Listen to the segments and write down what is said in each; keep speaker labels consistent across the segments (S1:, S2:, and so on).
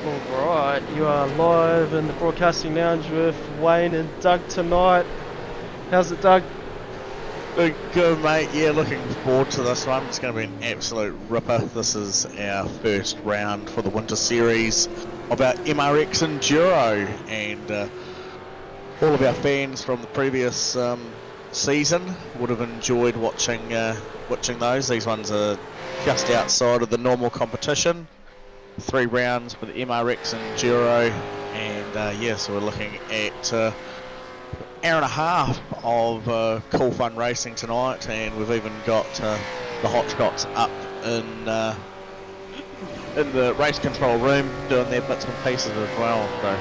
S1: Alright, you are live in the broadcasting lounge with Wayne and Doug tonight. How's it, Doug?
S2: Good, mate. Yeah, looking forward to this one. It's going to be an absolute ripper. This is our first round for the Winter Series of our MRX Enduro, and all of our fans from the previous season would have enjoyed watching those. These ones are just outside of the normal competition. 3 rounds for the MRX Enduro, and yeah, so we're looking at hour and a half of cool fun racing tonight, and we've even got the hot shots up in the race control room doing their bits and pieces as well, so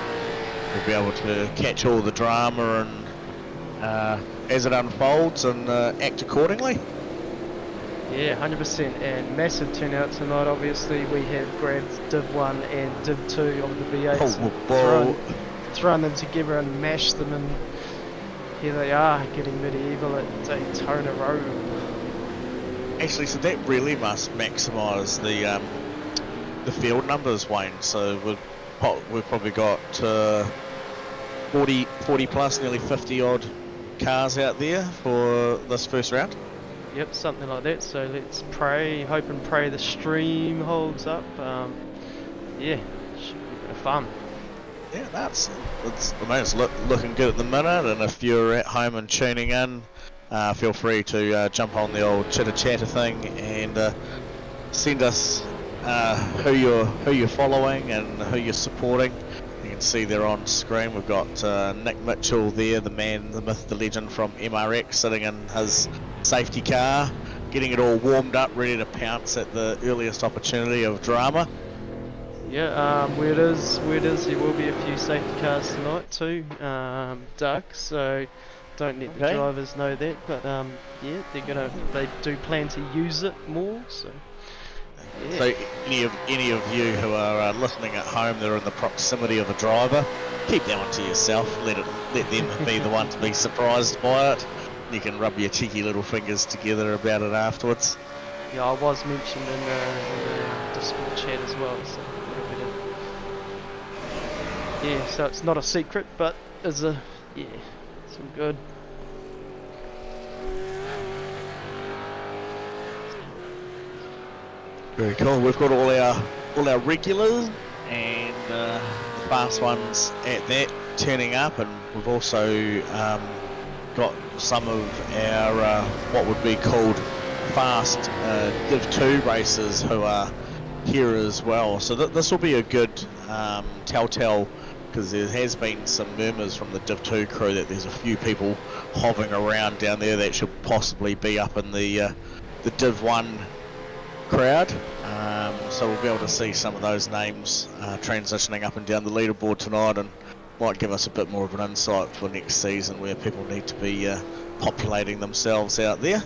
S2: we'll be able to catch all the drama and as it unfolds and act accordingly.
S1: Yeah, 100%, and massive turnout tonight. Obviously, we have grabbed Div 1 and Div 2 of the V8s, thrown them together and mashed them, and here they are, getting medieval at Daytona Road. Actually,
S2: so that really must maximise the field numbers, Wayne. So we've probably got 40 plus, nearly 50 odd cars out there for this first round.
S1: Yep, something like that. So let's pray, hope and pray the stream holds up. Yeah, should be a bit of fun.
S2: Yeah, it's looking good at the minute, and if you're at home and tuning in, feel free to jump on the old chitter chatter thing and send us who you're following and who you're supporting. You can see there on screen we've got Nick Mitchell there, the man, the myth, the legend from MRX, sitting in his safety car, getting it all warmed up, ready to pounce at the earliest opportunity of drama.
S1: Yeah, where it is, there will be a few safety cars tonight too, Doug, so don't let the drivers know that, but yeah, they do plan to use it more, so yeah.
S2: So any of you who are listening at home that are in the proximity of a driver, keep that one to yourself, let them be the one to be surprised by it. You can rub your cheeky little fingers together about it afterwards.
S1: Yeah, I was mentioned in the Discord chat as well, so yeah, so it's not a secret, but it's all good.
S2: Very cool. We've got all our regulars and the fast ones at that turning up, and we've also got some of our what would be called fast Div 2 racers who are here as well. So this will be a good telltale, because there has been some murmurs from the Div 2 crew that there's a few people hovering around down there that should possibly be up in the Div 1 crowd. So we'll be able to see some of those names transitioning up and down the leaderboard tonight, and might give us a bit more of an insight for next season where people need to be populating themselves out there.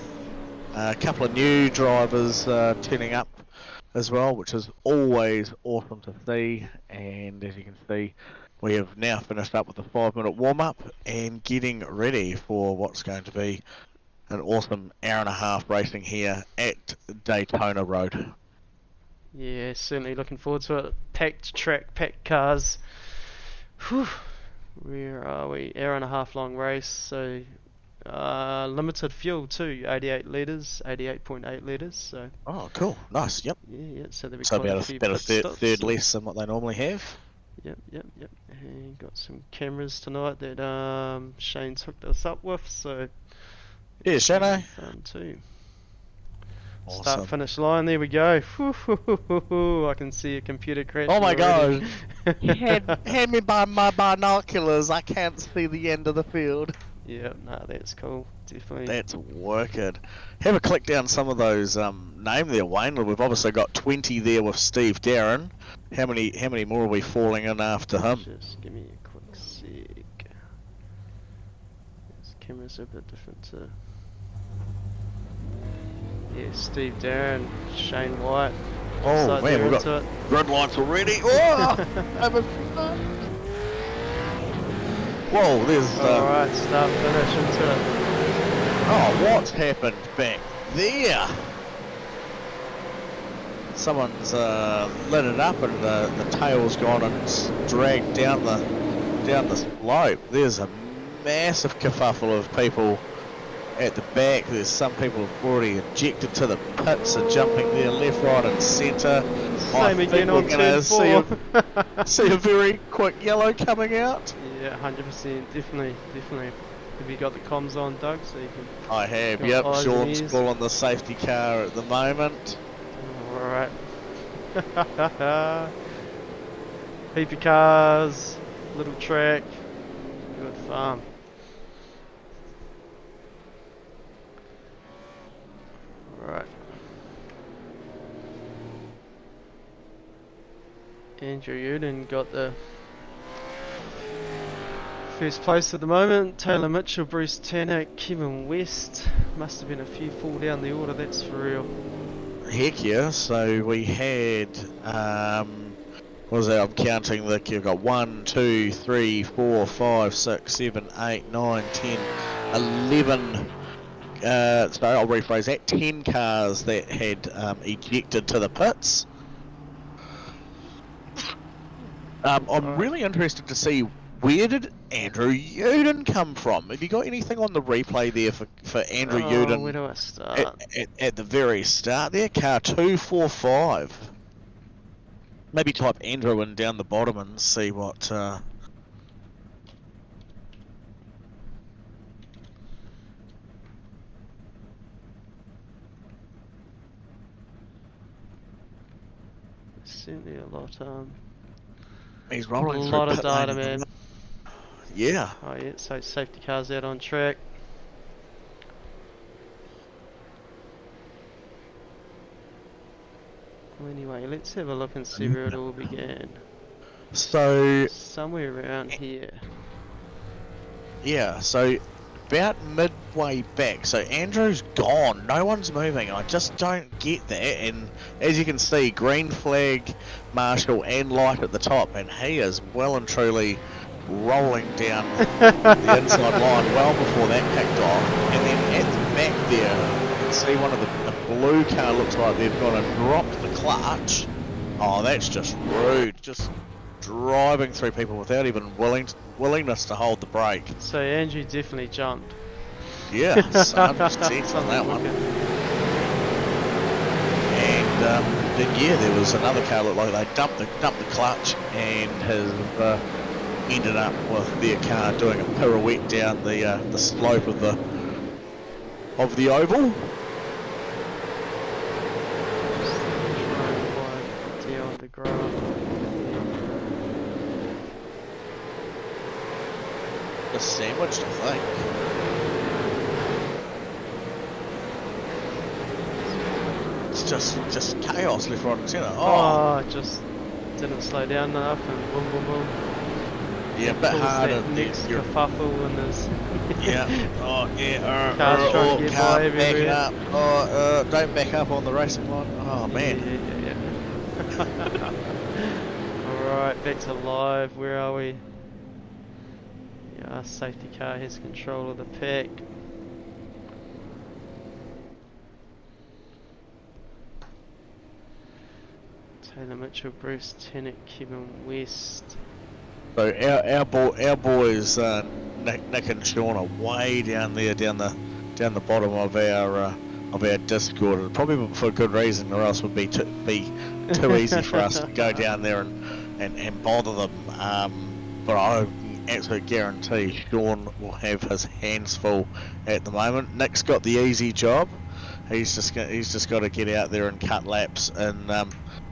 S2: A couple of new drivers turning up as well, which is always awesome to see, and as you can see, we have now finished up with the 5-minute warm-up and getting ready for what's going to be an awesome hour and a half racing here at Daytona Road.
S1: Yeah, certainly looking forward to it. Packed track, packed cars. Whew. Where are we? Hour and a half long race, so limited fuel too, 88 litres, 88.8 litres. So.
S2: Oh, cool, nice, yep.
S1: Yeah, so there'll be
S2: so
S1: quite
S2: about a third less than what they normally have.
S1: Yep. And got some cameras tonight that Shane's hooked us up with, so.
S2: Yeah, Shane.
S1: Fun too.
S2: Awesome.
S1: Start finish line, there we go. I can see a computer crash.
S2: Oh my god! hand me by my binoculars, I can't see the end of the field.
S1: Yeah, no, that's cool, definitely.
S2: That's wicked. Have a click down some of those name there, Wayne. We've obviously got 20 there with Steve Darren. How many more are we falling in after him?
S1: Just give me a quick sec. This camera's a bit different too. Yeah, Steve Darren, Shane White.
S2: Oh man, we've got red lights already. Oh! Whoa, there's...
S1: Alright, start finish into it.
S2: Oh, what's happened back there? someone's lit it up and the tail's gone and dragged down the slope. There's a massive kerfuffle of people at the back. There's some people have already ejected to the pits and jumping there left, right and centre.
S1: Same again on turn 4.
S2: see a very quick yellow coming out.
S1: Yeah, 100%, definitely. Have you got the comms on, Doug, so you can...
S2: I have,
S1: got
S2: yep.
S1: eyes and
S2: Sean's
S1: ears?
S2: pulling the safety car at the moment.
S1: Alright. Heap of cars, little track, good fun. Alright. Andrew Uden got the first place at the moment. Taylor Mitchell, Bruce Tanner, Kevin West. Must have been a few fall down the order, that's for real.
S2: Heck yeah, so we had, what was that, I'm counting, you've got 1, 2, 3, 4, 5, 6, 7, 8, 9, 10, 11, sorry, I'll rephrase that, 10 cars that had ejected to the pits. I'm really interested to see, where did Andrew Uden come from? Have you got anything on the replay there for Andrew Uden?
S1: Where do I start?
S2: At the very start there, car 245. Maybe type Andrew in down the bottom and see what...
S1: Certainly a lot,
S2: He's rolling
S1: a
S2: through
S1: lot of
S2: pit
S1: data,
S2: lane.
S1: man.
S2: Yeah.
S1: Oh yeah, so safety cars out on track. Well, anyway, let's have a look and see where it all began.
S2: So,
S1: Somewhere around here.
S2: yeah, so about midway back, so Andrew's gone, no one's moving, I just don't get that, and as you can see, green flag, marshal and light at the top, and he is well and truly rolling down the inside line well before that kicked off, and then at the back there, you can see one of the blue car looks like they've gone and dropped the clutch. Oh, that's just rude, just driving through people without even willingness to hold the brake.
S1: So Andrew definitely jumped.
S2: Yeah, 100% on that one. And then yeah, there was another car looked like they dumped the clutch and has ended up with their car doing a pirouette down the slope of the oval.
S1: Down the graph.
S2: Just sandwiched, I think. It's just chaos left, right and centre.
S1: Oh, just didn't slow down enough and boom, boom, boom.
S2: Yeah, a bit harder.
S1: Next kerfuffle and there's
S2: Yeah. Oh yeah.
S1: Cars trying to get by
S2: can't back
S1: everywhere.
S2: up. Oh, don't back up on the racing line. Oh man.
S1: Yeah. Alright, back to live. Where are we? Yeah, our safety car has control of the pack. Taylor Mitchell, Bruce Tennant, Kevin West.
S2: So our boys Nick and Sean are way down there, down the bottom of our Discord, probably for good reason, or else it would be too easy for us to go down there and bother them. But I absolutely guarantee Sean will have his hands full at the moment. Nick's got the easy job. He's just got to get out there and cut laps in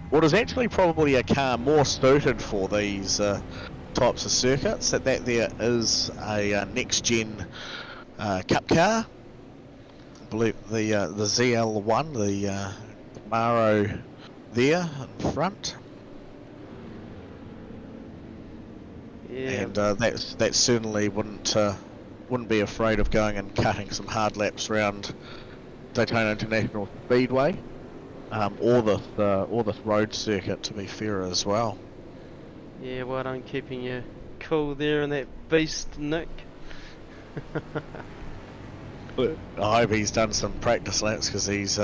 S2: what is actually probably a car more suited for these types of circuits. That there is a next gen cup car. I believe the ZL1, the Maro there in front.
S1: Yeah.
S2: And that certainly wouldn't be afraid of going and cutting some hard laps around Daytona International Speedway, or this road circuit, to be fair as well.
S1: Yeah, well done keeping you cool there in that beast, Nick.
S2: I hope he's done some practice laps, because he's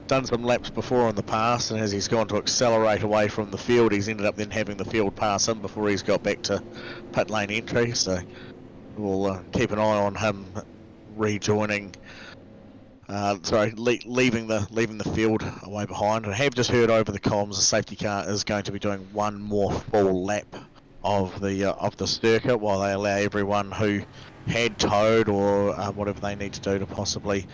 S2: done some laps before in the past, and as he's gone to accelerate away from the field, he's ended up then having the field pass him before he's got back to pit lane entry. So we'll keep an eye on him rejoining. Leaving the field away behind. I have just heard over the comms the safety car is going to be doing one more full lap of the circuit while they allow everyone who had towed or whatever they need to do to possibly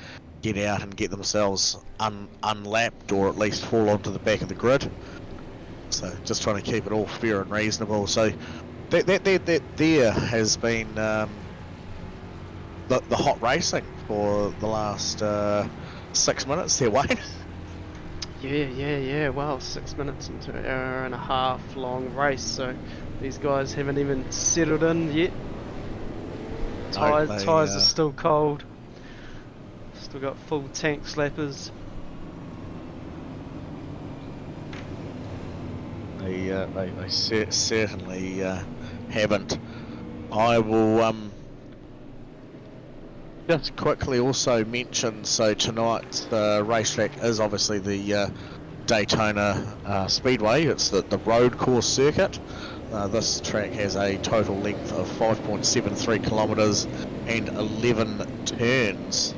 S2: get out and get themselves unlapped or at least fall onto the back of the grid. So just trying to keep it all fair and reasonable. So that there has been the hot racing for the last 6 minutes there, Wayne.
S1: Yeah. Well, 6 minutes into an hour and a half long race, so these guys haven't even settled in yet. Tyres are still cold. Still got full tank slappers.
S2: They certainly haven't. I will just quickly also mention, so tonight's racetrack is obviously the Daytona Speedway. It's the road course circuit. This track has a total length of 5.73 kilometres and 11 turns.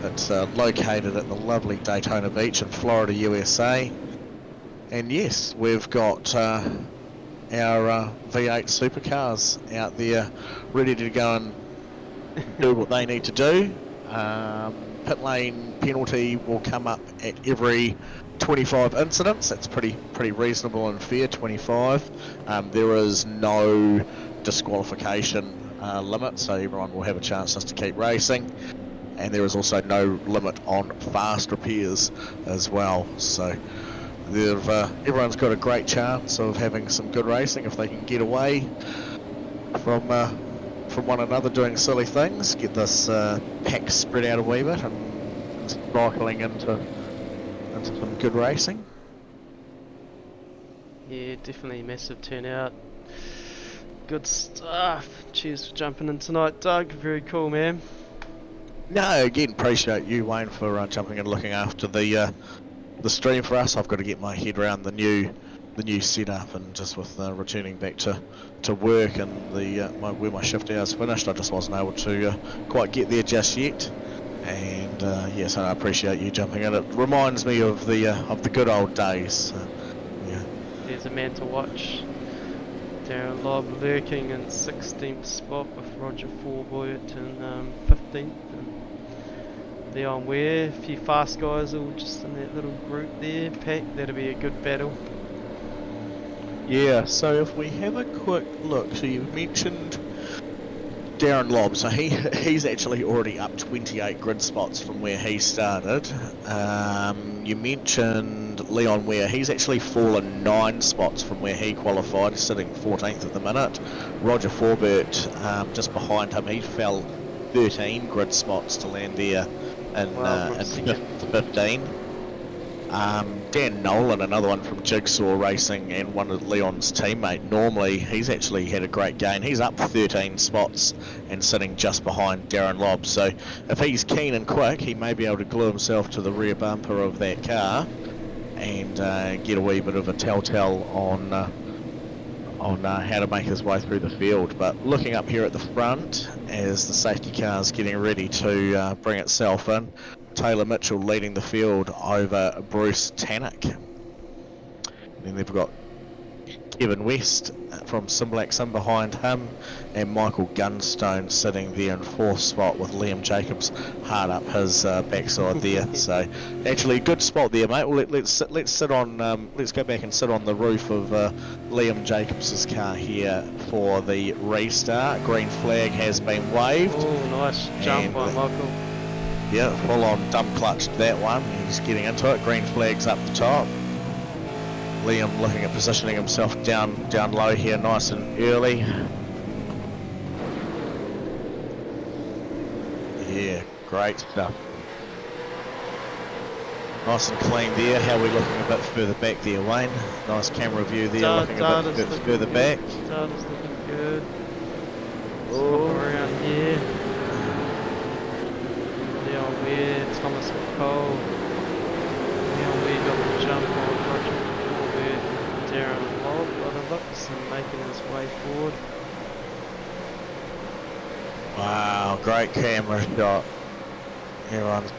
S2: It's located at the lovely Daytona Beach in Florida, USA. And yes, we've got our V8 SuperCars out there ready to go and do what they need to do. Pit lane penalty will come up at every 25 incidents. That's pretty reasonable and fair, 25. There is no disqualification limit, so everyone will have a chance just to keep racing. And there is also no limit on fast repairs as well. So everyone's got a great chance of having some good racing if they can get away from one another doing silly things, get this pack spread out a wee bit and cycling into some good racing.
S1: Yeah, definitely massive turnout. Good stuff. Cheers for jumping in tonight, Doug. Very cool, man.
S2: No, again, appreciate you, Wayne, for jumping in and looking after the stream for us. I've got to get my head around the new setup, and just with returning back to work and where my shift hours finished, I just wasn't able to quite get there just yet. And yes, I appreciate you jumping in. It reminds me of the good old days. Yeah.
S1: There's a man to watch. Darren Lobb lurking in 16th spot with Roger Forboyt in 15th. And Leon Ware, a few fast guys all just in that little group there. Pack, that'll be a good battle.
S2: Yeah, so if we have a quick look, so you mentioned Darren Lobb, so he's actually already up 28 grid spots from where he started. You mentioned Leon Ware, he's actually fallen 9 spots from where he qualified, sitting 14th at the minute. Roger Forbert, just behind him, he fell 13 grid spots to land there in 15. Dan Nolan, another one from Jigsaw Racing and one of Leon's teammate, normally he's actually had a great gain. He's up 13 spots and sitting just behind Darren Lobb. So if he's keen and quick, he may be able to glue himself to the rear bumper of that car and get a wee bit of a telltale on how to make his way through the field. But looking up here at the front, as the safety car's getting ready to bring itself in, Taylor Mitchell leading the field over Bruce Tannock. And then they've got Kevin West from Simblack Sim behind him, and Michael Gunstone sitting there in 4th spot with Liam Jacobs hard up his backside there. So actually a good spot there, mate. Well, let's sit on let's go back and sit on the roof of Liam Jacobs's car here for the restart. Green flag has been waved.
S1: Oh, nice jump by Michael.
S2: Yeah, full on dump clutched that one. He's getting into it. Green flag's up the top. Liam looking at positioning himself down low here, nice and early. Yeah, great stuff. Nice and clean there. How are we looking a bit further back there, Wayne? Nice camera view there, looking a bit further back.
S1: Data's looking good.
S2: Oh.
S1: Around here. Leon Weir, Thomas McCall. we got the jump on Roger Corbett, Darren Lobb by the looks and making his way forward.
S2: Wow, great camera shot. Everyone's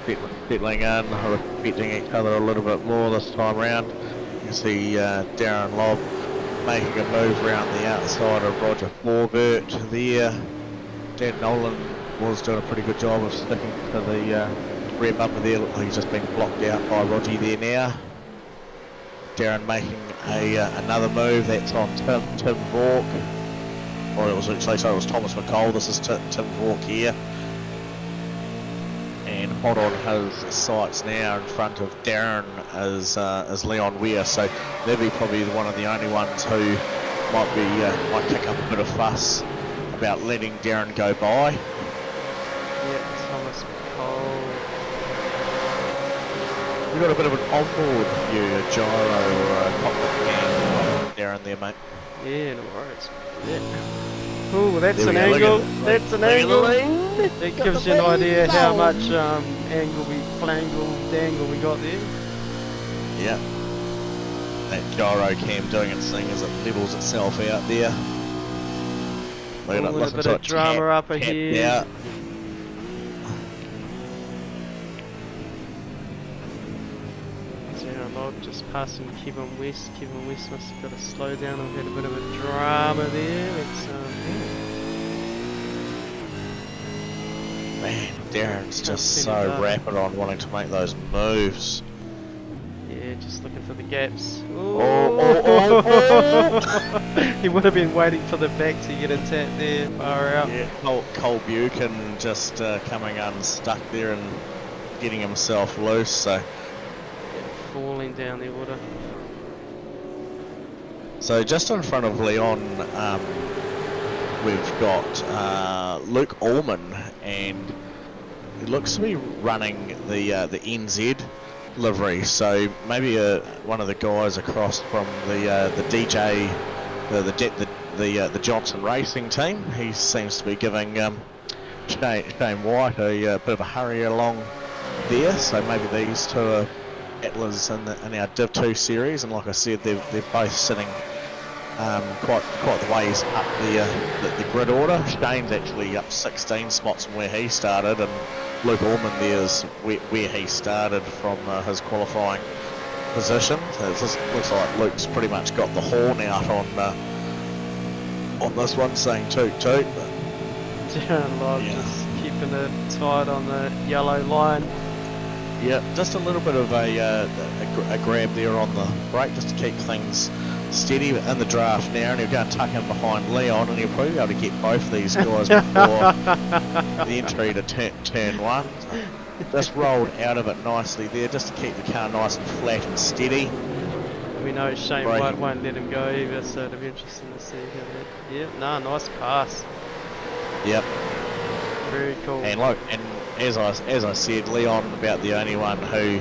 S2: settling in, respecting each other a little bit more this time round. You can see Darren Lobb making a move around the outside of Roger Corbett there. Dan Nolan was doing a pretty good job of sticking to the rear bumper there. Look like he's just been blocked out by Roger there now. Darren making another move, that's on Tim Vork. Or it was actually, sorry, it was Thomas McCall. This is Tim Vork here. And hot on his sights now in front of Darren is Leon Weir. So they'll be probably one of the only ones who might kick up a bit of fuss about letting Darren go by.
S1: Yeah, Thomas McCall.
S2: We've got a bit of an onboard view, gyro cockpit cam Darren there, mate.
S1: Yeah, no worries. Yeah. Ooh, that's an
S2: There we go,
S1: angle. That's an angle. It gives you an idea how much flangle, dangle we got there.
S2: Yeah. That gyro cam doing its thing as it levels itself out there. Look at it,
S1: A
S2: listen
S1: bit
S2: to
S1: of
S2: it
S1: drama
S2: tap,
S1: up
S2: tap
S1: ahead.
S2: out.
S1: Darren Lobb just passing Kevin West. Kevin West must have got a slow down and had a bit of a drama there. It's
S2: Man, Darren's just
S1: Can't
S2: so
S1: see it,
S2: rapid on wanting to make those moves.
S1: yeah, just looking for the gaps.
S2: Oh.
S1: He would have been waiting for the back to get a tap there, far out.
S2: Yeah, Cole Buchan just coming unstuck there and getting himself loose. So
S1: Falling down the water.
S2: just in front of Leon, we've got Luke Allman, and he looks to be running the NZ livery. So maybe one of the guys across from the DJ, the Johnson Racing team. He seems to be giving Shane White a bit of a hurry along there. So maybe these two are Atlas in our Div 2 series, and like I said, they're both sitting quite the ways up the grid order. Shane's actually up 16 spots from where he started, and Luke Allman there's where he started from his qualifying position. So it looks like Luke's pretty much got the horn out on this one, saying toot toot.
S1: Darren Lobb just keeping it tight on the yellow line.
S2: Yeah, just a little bit of a grab there on the brake just to keep things steady in the draft now, and he'll go and tuck in behind Leon, and he'll probably be able to get both of these guys before the entry to turn one. Just rolled out of it nicely there, just to keep the car nice and flat and steady.
S1: We know Shane White won't let him go either, so it'll be interesting to see how that. Yeah, no, nice pass.
S2: Yep.
S1: Very cool.
S2: And look, and as I said, Leon about the only one who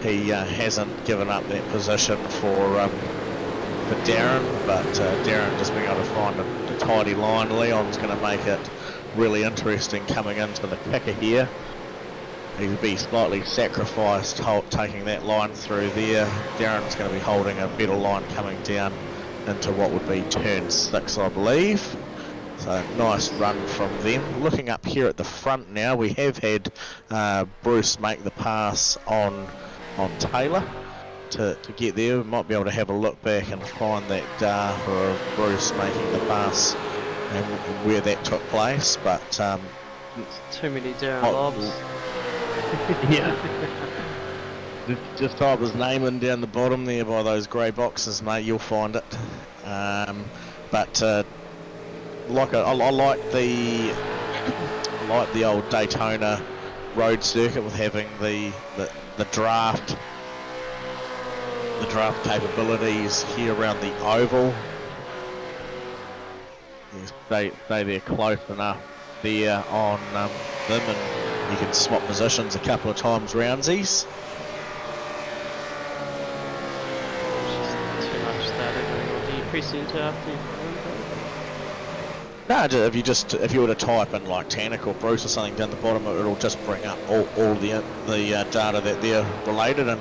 S2: he hasn't given up that position for Darren, but Darren just being able to find a tidy line. Leon's going to make it really interesting coming into the kicker here. He'll be slightly sacrificed taking that line through there. Darren's going to be holding a better line coming down into what would be turn 6, I believe. So nice run from them. Looking up here at the front now, we have had Bruce make the pass on Taylor to get there. We might be able to have a look back and find that data of Bruce making the pass and where that took place. But
S1: too many Darren Lobbs.
S2: Yeah. Just type his name in down the bottom there by those grey boxes, mate. You'll find it. But I like the old Daytona road circuit with having the draft capabilities here around the oval. You stay there close enough there on them, and you can swap positions a couple of times roundsies.
S1: Too much data. Do you press enter after you?
S2: No, if you were to type in like Tannic or Bruce or something down the bottom, it'll just bring up all the data that they're related in.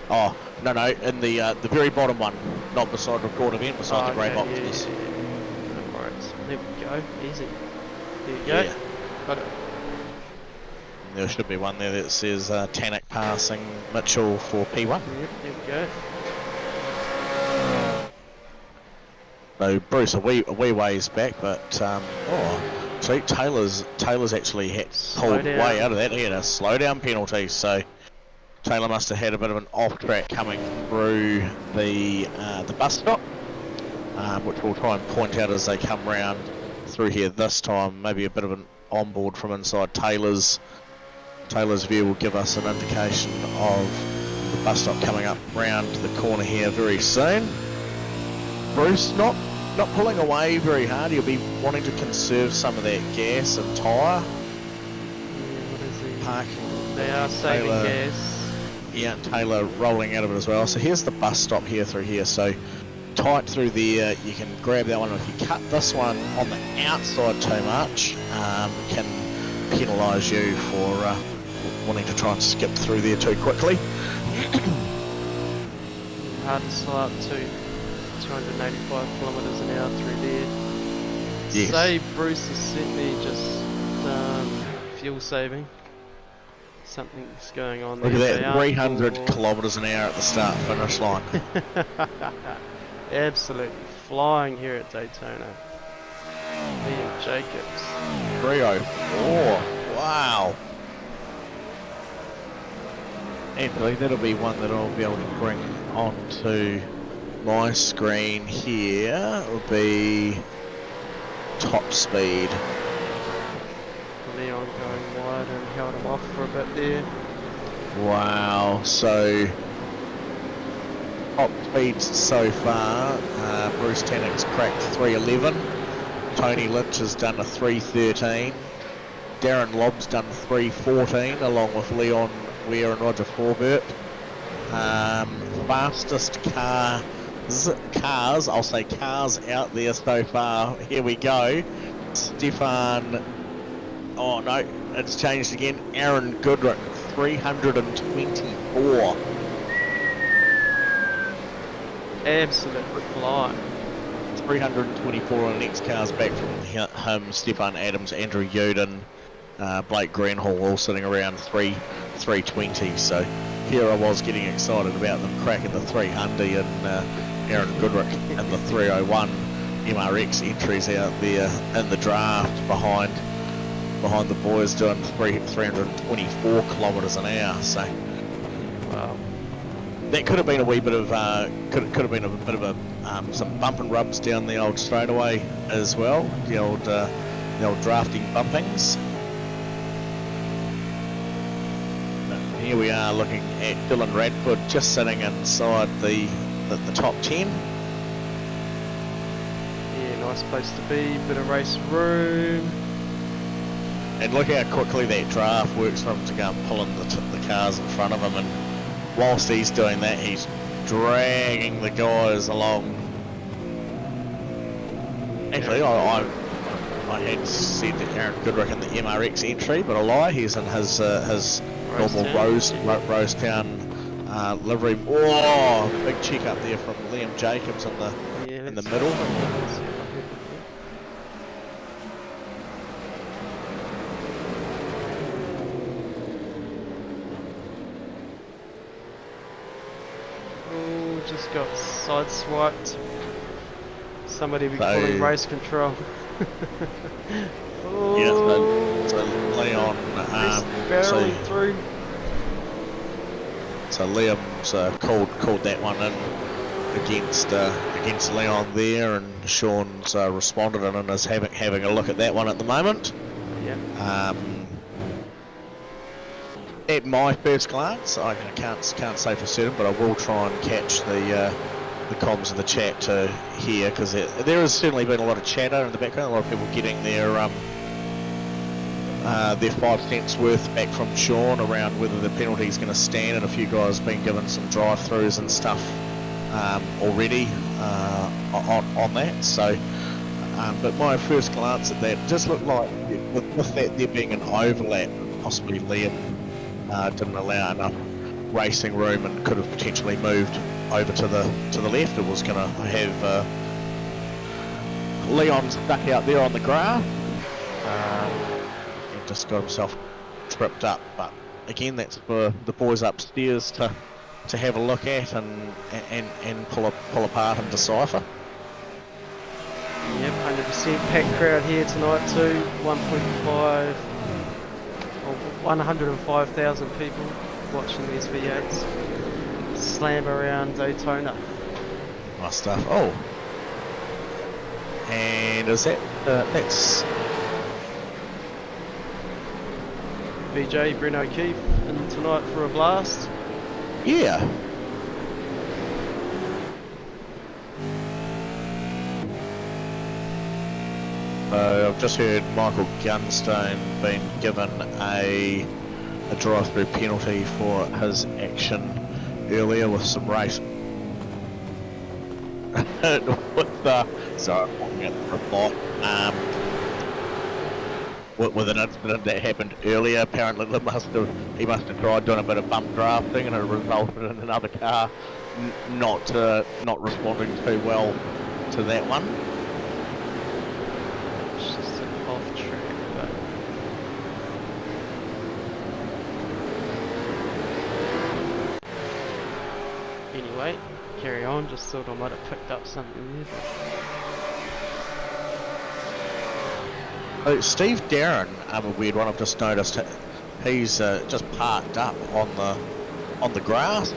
S2: Oh, no, in the very bottom one, not beside record event, beside the grey boxes.
S1: No worries. There we go. Easy. There you go.
S2: Yeah.
S1: Got it.
S2: There should be one there that says Tannock passing Mitchell for P1.
S1: Yep, there we go.
S2: So Bruce a wee ways back, but see, Taylor's actually pulled way out of that. He had a slow down penalty, so Taylor must have had a bit of an off track coming through the bus stop, which we'll try and point out as they come round through here this time. Maybe a bit of an onboard from inside Taylor's view will give us an indication of the bus stop coming up round the corner here very soon. Bruce not pulling away very hard. He'll be wanting to conserve some of that gas and tyre.
S1: Yeah, what is he?
S2: Parking.
S1: They are saving gas.
S2: Yeah, Taylor rolling out of it as well. So here's the bus stop here through here. So tight through there, you can grab that one. If you cut this one on the outside too much, can penalise you for wanting to try and skip through there too quickly.
S1: Hard to slow up to 285 kilometres an hour through there.
S2: Yes.
S1: Say Bruce is certainly just fuel saving. Something's going on there.
S2: Look at that, 300 kilometres an hour at the start finish line.
S1: Absolutely flying here at Daytona. Liam Jacobs.
S2: 304. Wow. Anthony, that'll be one that I'll be able to bring onto my screen here. It will be top speed.
S1: Leon going wide and held him off for a bit there.
S2: Wow, so top speeds so far. Bruce Tannock's cracked 311. Tony Lynch has done a 313. Darren Lobb's done 314 along with Leon Ware and Roger Forbert. Fastest cars, I'll say cars out there so far. Here we go. Stefan, oh no, it's changed again. Aaron Goodrick, 324.
S1: Absolutely flying.
S2: 324 on the next cars back from him. Stefan Adams, Andrew Yoden, Blake Greenhall all sitting around 320. So here I was getting excited about them cracking the 300 and Aaron Goodrick and the 301 MRX entries out there in the draft behind the boys doing 324 kilometres an hour. So
S1: Wow.
S2: that could have been a wee bit of could have been a bit of a some bump and rubs down the old straightaway as well. The old drafting bumpings. Here we are looking at Dylan Radford just sitting inside the top 10.
S1: Yeah, nice place to be. Bit of race room.
S2: And look how quickly that draft works for him to go and pull in the cars in front of him. And whilst he's doing that, he's dragging the guys along. Actually, I had said that Aaron Goodrick in the MRX entry, but a lie. He's in his normal Rosetown livery. Oh, big check up there from Liam Jacobs in the middle.
S1: Oh, just got sideswiped. Somebody be calling race control. Oh,
S2: yeah, so Leon
S1: barreling through.
S2: So Liam's called that one in against Leon there, and Sean's responded and is having a look at that one at the moment.
S1: Yeah.
S2: At my first glance, I can't say for certain, but I will try and catch the comms of the chat to hear, because there has certainly been a lot of chatter in the background, a lot of people getting their 5 cents worth back from Sean around whether the penalty is going to stand, and a few guys been given some drive-throughs and stuff already on that. So, but my first glance at that just looked like with that there being an overlap, possibly Liam didn't allow enough racing room and could have potentially moved over to the left. It was going to have Leon stuck out there on the grass and just got himself tripped up. But again, that's for the boys upstairs to have a look at and pull apart and decipher.
S1: Yep, 100% packed crowd here tonight too. 105,000 people watching these V8s slam around Daytona.
S2: Nice stuff. Oh, and is that's
S1: VJ Brent O'Keefe in tonight for a blast.
S2: Yeah. I've just heard Michael Gunstone been given a drive-through penalty for his action earlier with some race. Sorry, I'm looking at the report. With an incident that happened earlier, apparently he must have tried doing a bit of bump drafting, and it resulted in another car not responding too well to that one.
S1: It's just an off track, but anyway, carry on. Just thought I might have picked up something there.
S2: Oh, Steve Darren, a weird one. I've just noticed. He's just parked up on the grass,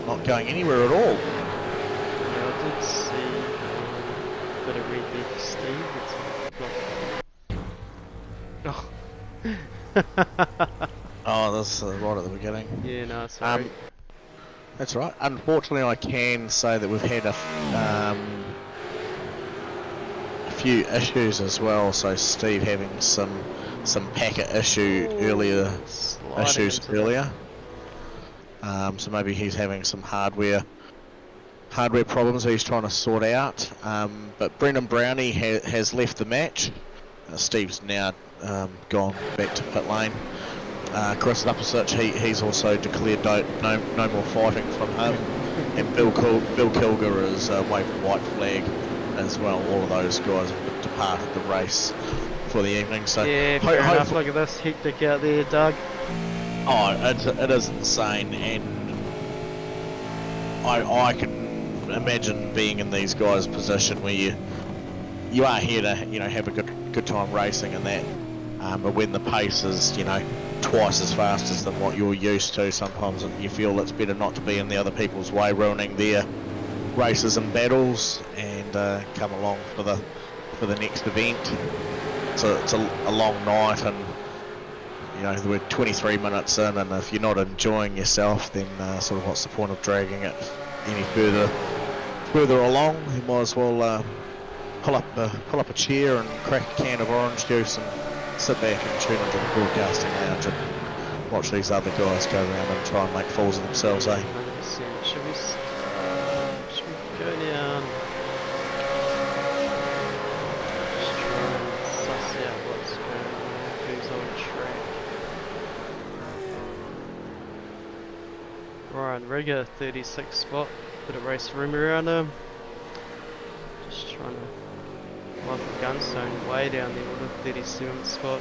S2: not going anywhere at all.
S1: Yeah, I did see a bit of red there for Steve.
S2: Oh, that's right at the beginning.
S1: Yeah, no, sorry.
S2: That's right. Unfortunately, I can say that we've had a few issues as well. So Steve having some packet issues earlier. So maybe he's having some hardware problems that he's trying to sort out. But Brendan Brownie has left the match. Steve's now gone back to pit lane. Chris Lupasich, he's also declared no more fighting from him. And Bill Kilger is waving white flag as well. All of those guys have departed the race for the evening. So
S1: yeah, fair enough. Look at this hectic out there, Doug.
S2: Oh, it is insane, and I can imagine being in these guys' position where you are here to have a good time racing and that, but when the pace is twice as fast as than what you're used to, sometimes you feel it's better not to be in the other people's way, ruining their races and battles, and come along for the next event. So it's a long night, and we're 23 minutes in, and if you're not enjoying yourself, then sort of what's the point of dragging it any further along? You might as well pull up a chair and crack a can of orange juice and sit back and tune into the broadcasting lounge and watch these other guys go around and try and make fools of themselves, eh?
S1: 100%. Should we go down? Just try and suss out what's going on, who's on track. Ryan Rigger, 36 spot. Bit of race room around him. Just trying to. Michael Gunstone way down there with a 37th spot.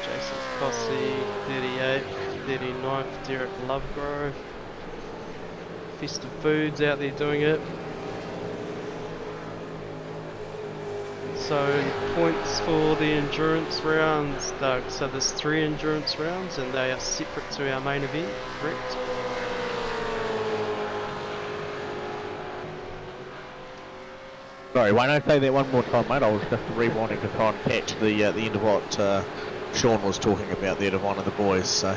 S1: Jason Cossey, 38th, 39th, Derek Lovegrove. Festive Foods out there doing it. So points for the endurance rounds, Doug. So there's 3 endurance rounds and they are separate to our main event, correct?
S2: Sorry, why don't I say that one more time, mate? I was just rewinding to try and catch the end of what Sean was talking about there to one of the boys. So.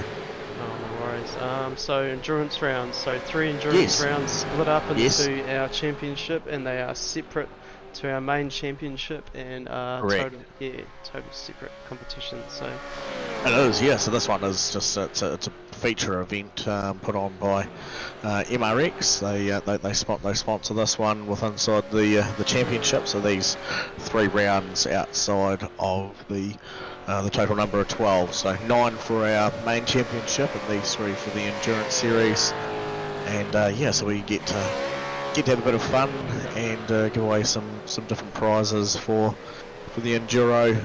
S1: Oh, no worries. So endurance rounds. So 3 endurance rounds split up into our championship, and they are separate to our main championship, and total separate competition. So.
S2: It is, yeah. So this one is just it's a feature event put on by MRX. They sponsor this one with inside the championship. So these 3 rounds outside of the total number of 12. So 9 for our main championship and these 3 for the endurance series. And yeah, so we get to have a bit of fun and give away some different prizes for the enduro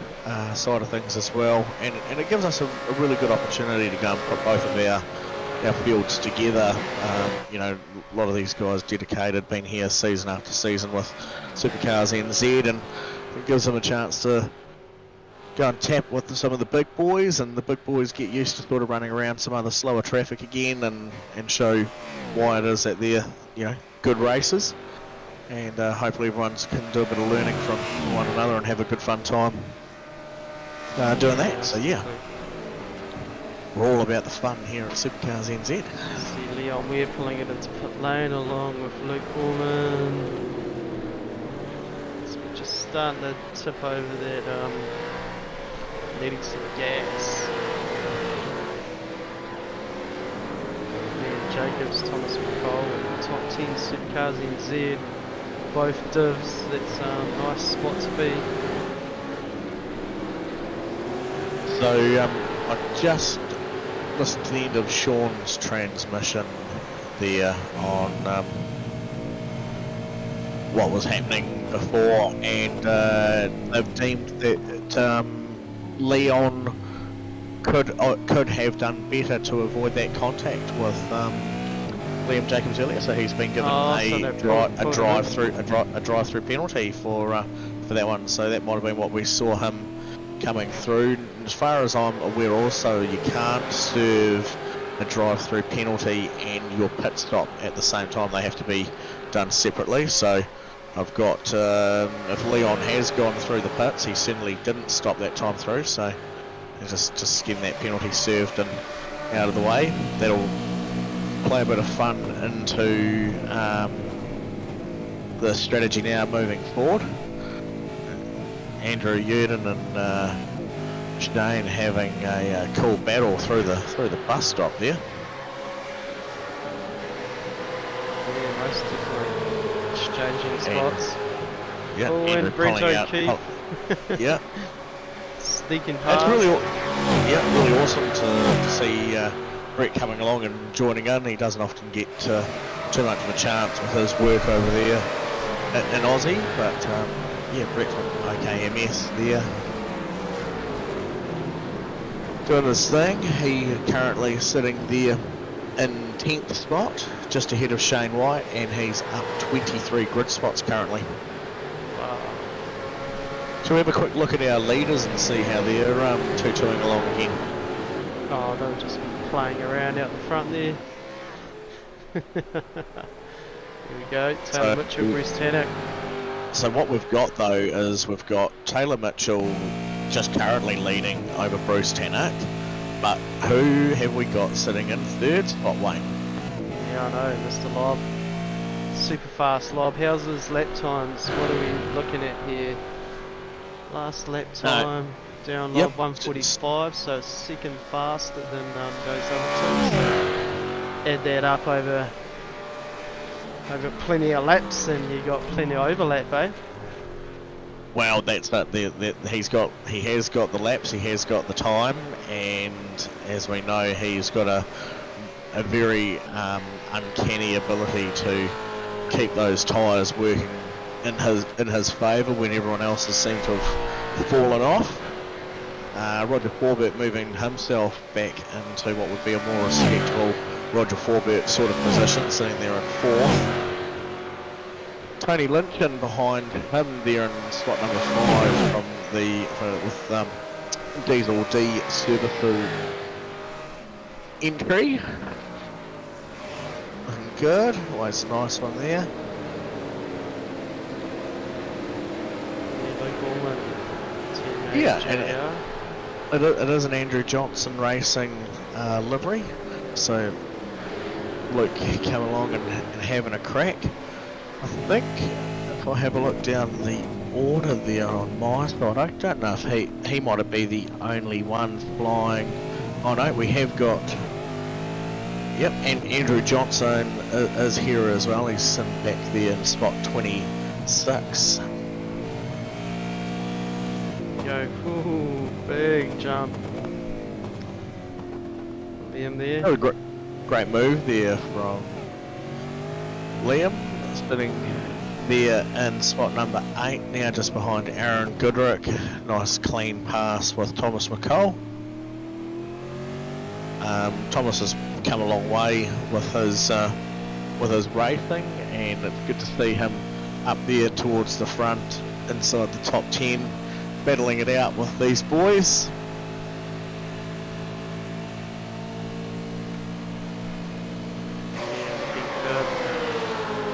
S2: side of things as well, and it gives us a really good opportunity to go and put both of our fields together. You know, a lot of these guys dedicated, been here season after season with SuperCars NZ, and it gives them a chance to go and tap with some of the big boys, and the big boys get used to sort of running around some other slower traffic again, and show why it is that they're, you know, good races. And hopefully everyone can do a bit of learning from one another and have a good fun time doing that. So yeah, we're all about the fun here at SuperCars NZ.
S1: See Leon Weir pulling it into pit lane along with Luke Gorman. So we're just starting to tip over that, needing some gas. Ian Jacobs, Thomas McCall, top 10 SuperCars NZ. Both divs, that's a nice spot to be.
S2: So I just listened to the end of Sean's transmission there on what was happening before, and they've deemed that Leon could have done better to avoid that contact with Liam Jacobs earlier, so he's been given a drive-through penalty for that one. So that might have been what we saw him coming through. And as far as I'm aware, also you can't serve a drive-through penalty and your pit stop at the same time. They have to be done separately. So I've got if Leon has gone through the pits, he certainly didn't stop that time through. So just getting that penalty served and out of the way. That'll play a bit of fun into the strategy now moving forward. Andrew Yurden and Shane having a cool battle through the bus stop there.
S1: Yeah, most definitely exchanging spots.
S2: Yeah,
S1: oh,
S2: Andrew
S1: and Brent
S2: pulling out.
S1: O'Keefe.
S2: Yeah,
S1: Sneaking past.
S2: it's really awesome to see Brett coming along and joining in. He doesn't often get too much of a chance with his work over there in Aussie, but yeah, Brett's from OKMS there doing his thing. He currently sitting there in 10th spot, just ahead of Shane White, and he's up 23 grid spots currently.
S1: Wow.
S2: Shall we have a quick look at our leaders and see how they're tutoing along again?
S1: Oh, they'll just be playing around out the front there. Here we go, Taylor Mitchell, Bruce Tannock.
S2: So what we've got though is we've got Taylor Mitchell just currently leading over Bruce Tannock, but who have we got sitting in third spot, Wayne?
S1: Yeah, I know, Mr. Lob. Super fast Lob. How's his lap times? What are we looking at here? Last lap time, down Lob 145, so second faster than goes over 2. So add that up over plenty of laps, and you got plenty of overlap, eh?
S2: Well, that's that. He has got the laps, he has got the time, and as we know, he's got a very uncanny ability to keep those tyres working in his favour when everyone else has seemed to have fallen off. Roger Forbert moving himself back into what would be a more respectable Roger Forbert sort of position, sitting there in 4th. Tony Lynch in behind him there in slot number 5 from with Diesel D Services entry. Looking good, always a nice one there. Yeah, and it is an Andrew Johnson Racing livery, so Luke come along and having a crack. I think if I have a look down the order there on my side, I don't know if he might be the only one flying. Oh no, we have got Yep, and Andrew Johnson is here as well. He's sitting back there in spot 26.
S1: Go, ooh, big jump. Liam there.
S2: Oh, great move there from Liam, sitting there in spot number 8, now just behind Aaron Goodrick. Nice clean pass with Thomas McCall. Thomas has come a long way with his racing, and it's good to see him up there towards the front, inside the top 10, battling it out with these boys.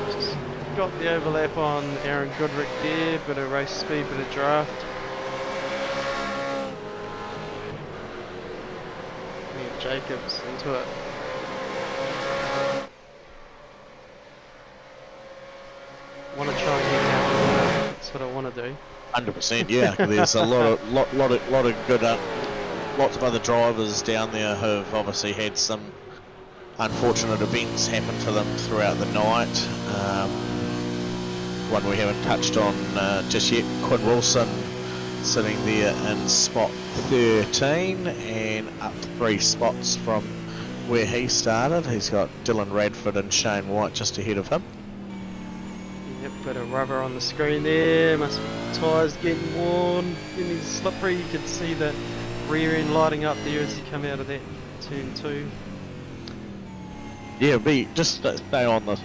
S1: Just got the overlap on Aaron Goodrick there, bit of race speed, bit of draft. Liam Jacobs into it. Want to try and get out the winner. That's what I want to do.
S2: 100%, yeah. There's a lot of good, lots of other drivers down there who've obviously had some unfortunate events happen to them throughout the night. One we haven't touched on just yet, Quinn Wilson, sitting there in spot 13 and up 3 spots from where he started. He's got Dylan Radford and Shane White just ahead of him.
S1: Yep, bit of rubber on the screen there. Must be tyres getting worn, getting slippery. You can see the rear end lighting up there as you come out of that turn 2.
S2: Yeah, just stay on this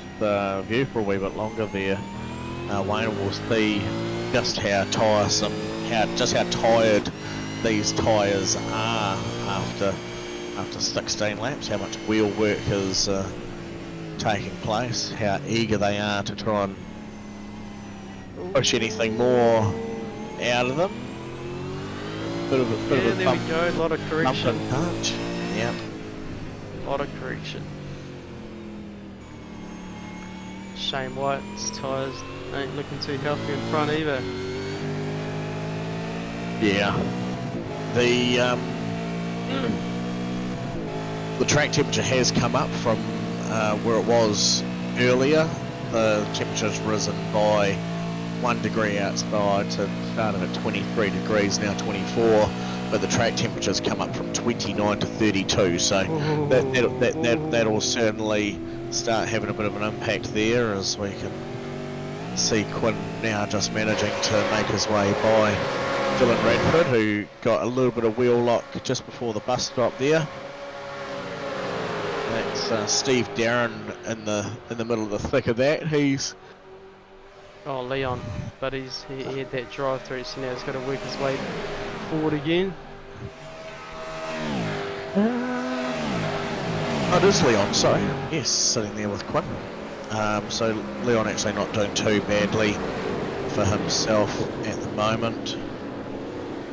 S2: view for a wee bit longer there. Wayne will see just how tiresome, how tired these tyres are after 16 laps. How much wheel work is taking place. How eager they are to try and push anything more out of them. Bit of a
S1: there
S2: bump,
S1: we go. A lot of correction.
S2: bump and touch. Yeah.
S1: A lot of correction. Shane White's tyres ain't looking too healthy in front either.
S2: Yeah. The track temperature has come up from where it was earlier. The temperature's risen by 1 degree outside, so it started at 23 degrees, now 24. But the track temperature's come up from 29 to 32, so that'll certainly start having a bit of an impact there, as we can see Quinn now just managing to make his way by Dylan Radford, who got a little bit of wheel lock just before the bus stop there. That's Steve Darren in the middle of the thick of that. He's
S1: Leon, but he had that drive through, so now he's got to work his way forward again.
S2: Oh, it is Leon, sorry. Yes, sitting there with Quinn. So Leon actually not doing too badly for himself at the moment.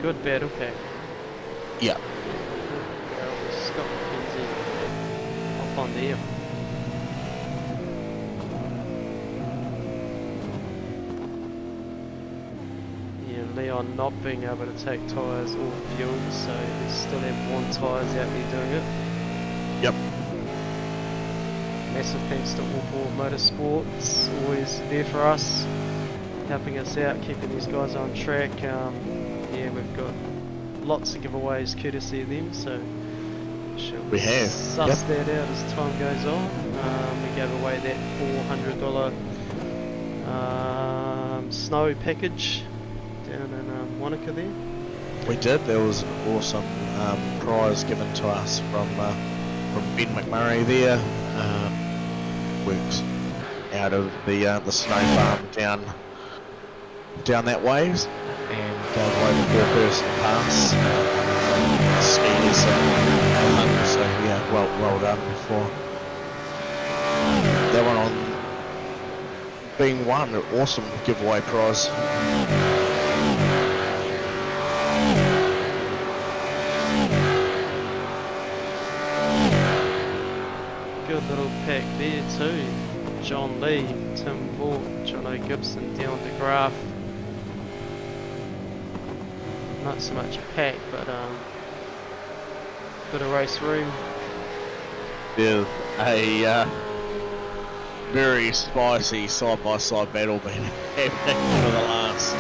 S1: Good battle pack.
S2: Yeah.
S1: Scott McKenzie off on there. Yeah, Leon not being able to take tyres or fuel, so they still have one tyres out there doing it.
S2: Yep.
S1: Massive thanks to Allport Motorsports, always there for us, helping us out, keeping these guys on track. Yeah, we've got lots of giveaways courtesy of them, so
S2: we have
S1: suss that out as time goes on. We gave away that $400 snow package down in Wanaka there.
S2: We did. There was an awesome prize given to us from Ben McMurray there. Works out of the snow farm down that ways, and gave away the 4-person pass. Skiers, so yeah, well done for that one on being won. An awesome giveaway prize.
S1: Good little pack there too. John Lee, Tim Vaught, Jono Gibson down the graph. Not so much a pack, but bit of race room.
S2: there's a very spicy side-by-side battle been happening for the last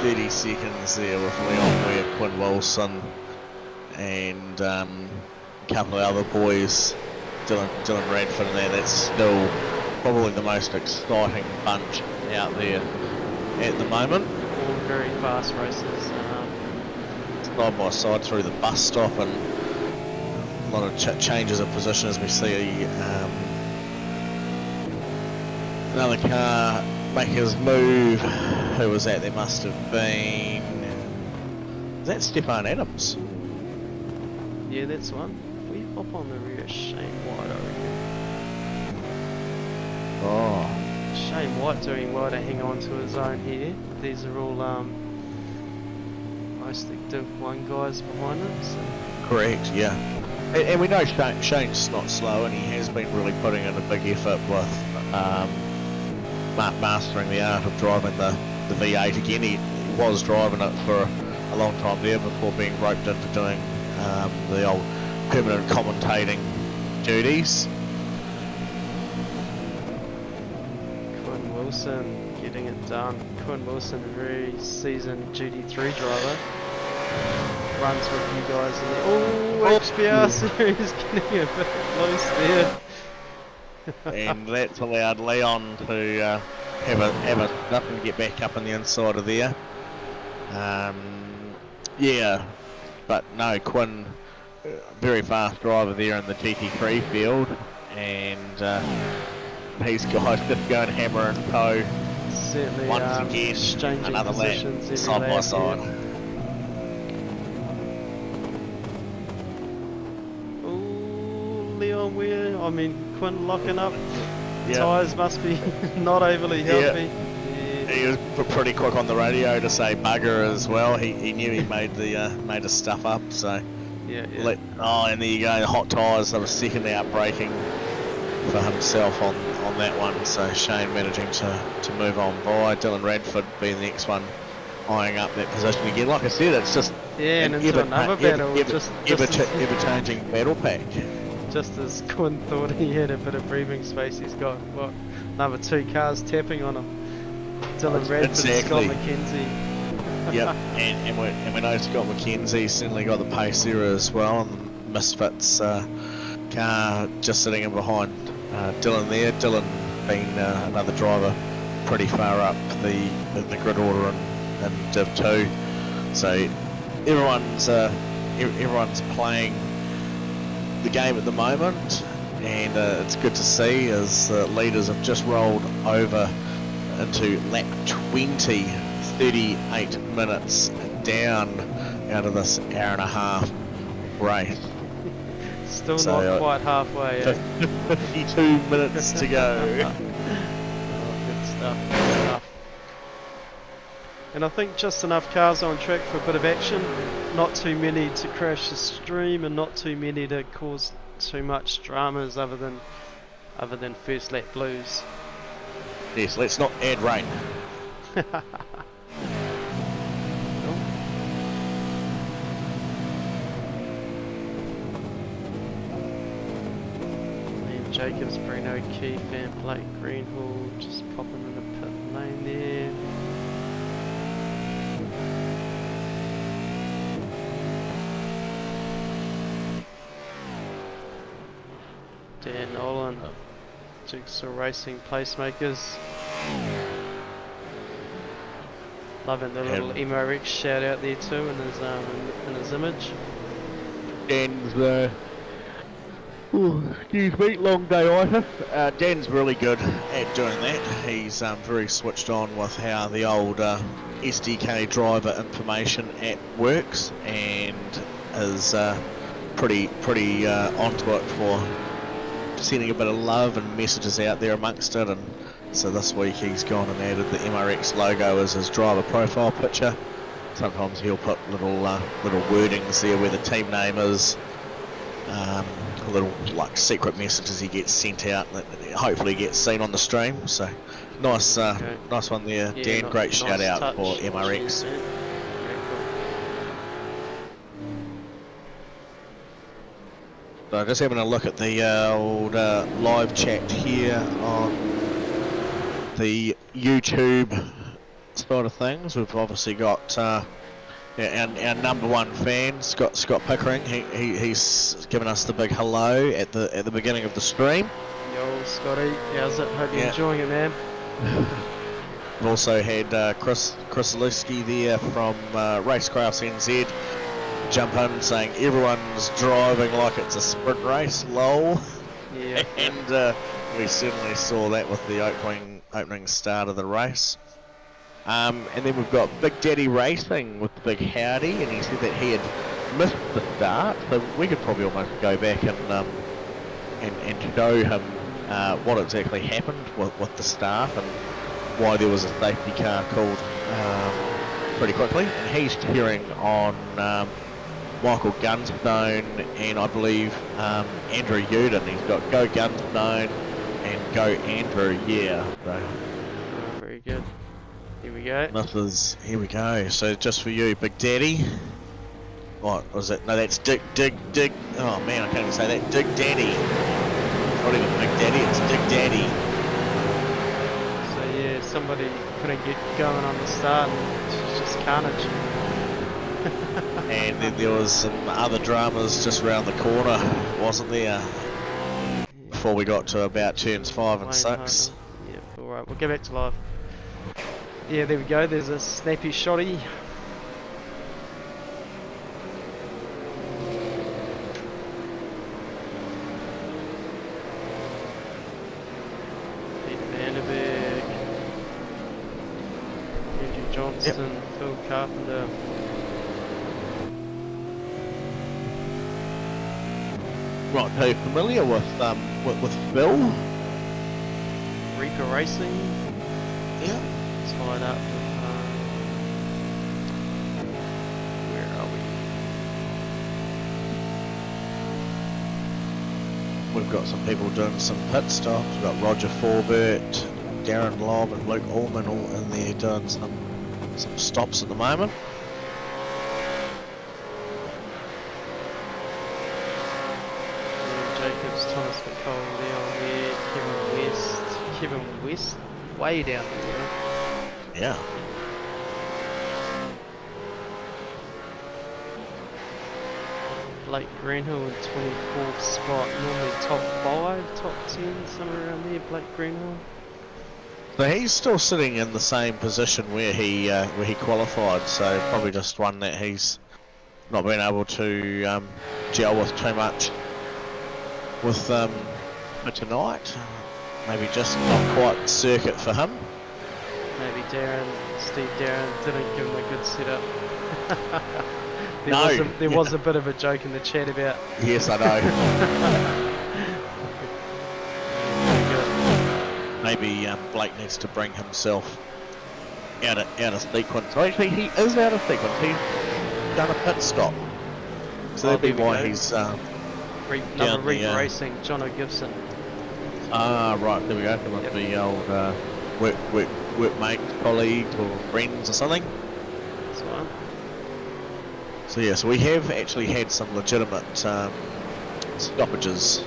S2: 30 seconds there with Leon Ware, Quinn Wilson, and a couple of other boys, Dylan Radford and there. That's still probably the most exciting bunch out there at the moment.
S1: All very fast races.
S2: Side by side through the bus stop, and a lot of changes of position as we see another car make his move. Who was that? There must have been... Is that Stefan Adams?
S1: Yeah, that's one. If we hop on the rear, Shane White over here.
S2: Oh.
S1: Shane White doing well to hang on to his own here. These are all mostly Div 1 guys behind him. So.
S2: Correct, yeah. And we know Shane's not slow, and he has been really putting in a big effort with mastering the art of driving the V8 again. He was driving it for a long time there before being roped into doing the old permanent commentating duties.
S1: Quinn Wilson getting it done. Quinn Wilson, a very seasoned GT3 driver. Runs with you guys in the... Oh, HBR series getting a bit loose there.
S2: And that's allowed Leon to have a snuff and get back up on the inside of there. Yeah, but no, Quinn, very fast driver there in the GT3 field, and these guys just going hammer and toe.
S1: Certainly,
S2: once again,
S1: exchanging
S2: another
S1: positions
S2: lap, side by side.
S1: Ooh, Leon Weir, I mean, Quinn locking up.
S2: Yeah.
S1: Tyres must be not overly healthy. Yeah.
S2: He was pretty quick on the radio to say bugger as well. He knew he made his stuff up, so
S1: Yeah.
S2: and there you go, hot tyres. They were second out braking for himself on that one, so Shane managing to move on by. Dylan Radford being the next one eyeing up that position again. Like I said, it's just
S1: and into another battle,
S2: ever changing battle pack.
S1: Just as Quinn thought he had a bit of breathing space, he's got another 2 cars tapping on him. Dylan Radford,
S2: exactly.
S1: Scott McKenzie.
S2: Yep, and we know Scott McKenzie's certainly got the pace there as well, and the Misfits car just sitting in behind Dylan there. Dylan being another driver pretty far up the grid order in Div 2, so everyone's playing the game at the moment, and it's good to see as leaders have just rolled over into lap 20, 38 minutes down out of this hour and a half race.
S1: Still not quite halfway.
S2: 52 minutes to go.
S1: Good stuff. And I think just enough cars on track for a bit of action. Not too many to crash the stream, and not too many to cause too much dramas other than first lap blues.
S2: Yes, let's not add rain.
S1: Liam Jacobs, Bruno Keefe, and Blake Greenhall just popping in the pit lane there. Dan Nolan, Jigsaw Racing Placemakers. Loving the little MRX shout out there too in his image.
S2: Dan's excuse me, long day itis. Dan's really good at doing that. He's very switched on with how the old SDK driver information app works, and is pretty onto it for sending a bit of love and messages out there amongst it. And so this week he's gone and added the MRX logo as his driver profile picture. Sometimes he'll put little wordings there where the team name is, little like secret messages he gets sent out that hopefully gets seen on the stream. So nice one there,
S1: Yeah,
S2: Dan. Great shout out
S1: touch.
S2: for MRX.
S1: Cheers, Dan. Very
S2: So just having a look at the old live chat here on the YouTube side of things. We've obviously got our number one fan, Scott Pickering. He's given us the big hello at the beginning of the stream.
S1: Yo, Scotty, how's it? Hope you're enjoying it, man.
S2: We've also had Chris Lusky there from Racecrafts NZ jump in saying everyone's driving like it's a sprint race, lol.
S1: Yeah.
S2: And we certainly saw that with the opening start of the race. And then we've got Big Daddy Racing with the big howdy, and he said that he had missed the start, so we could probably almost go back and show him what exactly happened with the start and why there was a safety car called pretty quickly. And he's cheering on Michael Gunstone and I believe Andrew Uden. He's got go Gunstone and go Andrew, yeah. So.
S1: Oh, very good. Here we go.
S2: Here we go. So just for you, Big Daddy. What was it? No, that's Dig. Oh man, I can't even say that. Dig Daddy. Not even Big Daddy, it's Dig Daddy.
S1: So yeah, somebody couldn't get going on the start and it's just carnage.
S2: And then there was some other dramas just around the corner, wasn't there? Before we got to about turns 5 and 6.
S1: Yeah, alright, we'll go back to live. Yeah, there we go, there's a snappy shotty. Peter Vanderberg, Andrew Johnston, yep. Phil Carpenter.
S2: Right, are you familiar with Phil?
S1: Reaper Racing.
S2: Yeah.
S1: Tied up with, where are we?
S2: We've got some people doing some pit stops. We've got Roger Forbert, Darren Lobb and Luke Allman all in there doing some stops at the moment.
S1: Thomas McCall, Leon Weir, Kevin West, way down there.
S2: Yeah.
S1: Blake Greenhill in 24th spot, normally top 5, top 10, somewhere around there, Blake Greenhill.
S2: So he's still sitting in the same position where he qualified, so probably just one that he's not been able to gel with too much. With for tonight, maybe just not quite the circuit for him.
S1: Maybe Steve Darren didn't give him a good setup. there was a bit of a joke in the chat about.
S2: Yes, I know. Maybe Blake needs to bring himself out of sequence. So actually, he is out of sequence. He's done a pit stop, so that'd be why he's.
S1: Another Reaper Racing, Jono Gibson.
S2: Ah, right, there we go. There must be old workmate, colleague, or friends or something.
S1: That's right.
S2: So yeah, so we have actually had some legitimate stoppages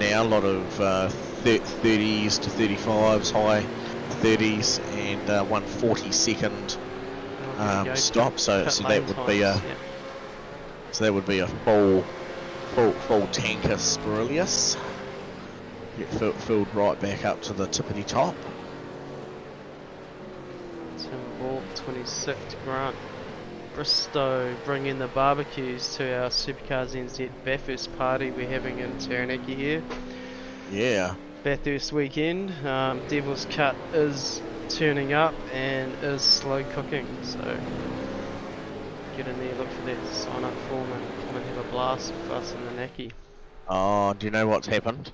S2: now. A lot of 30s to 35s, high 30s, and 140-second stop. So that would be a full tanker Spirilius. Get filled right back up to the tippity top.
S1: Tim Bork, 26th, Grant Bristow bringing the barbecues to our SuperCars NZ Bathurst party we're having in Taranaki here.
S2: Yeah.
S1: Bathurst weekend. Devil's Cut is turning up and is slow cooking, so get in there, look for that sign up form and come and have a blast with us in the Naki.
S2: Oh, do you know what's happened?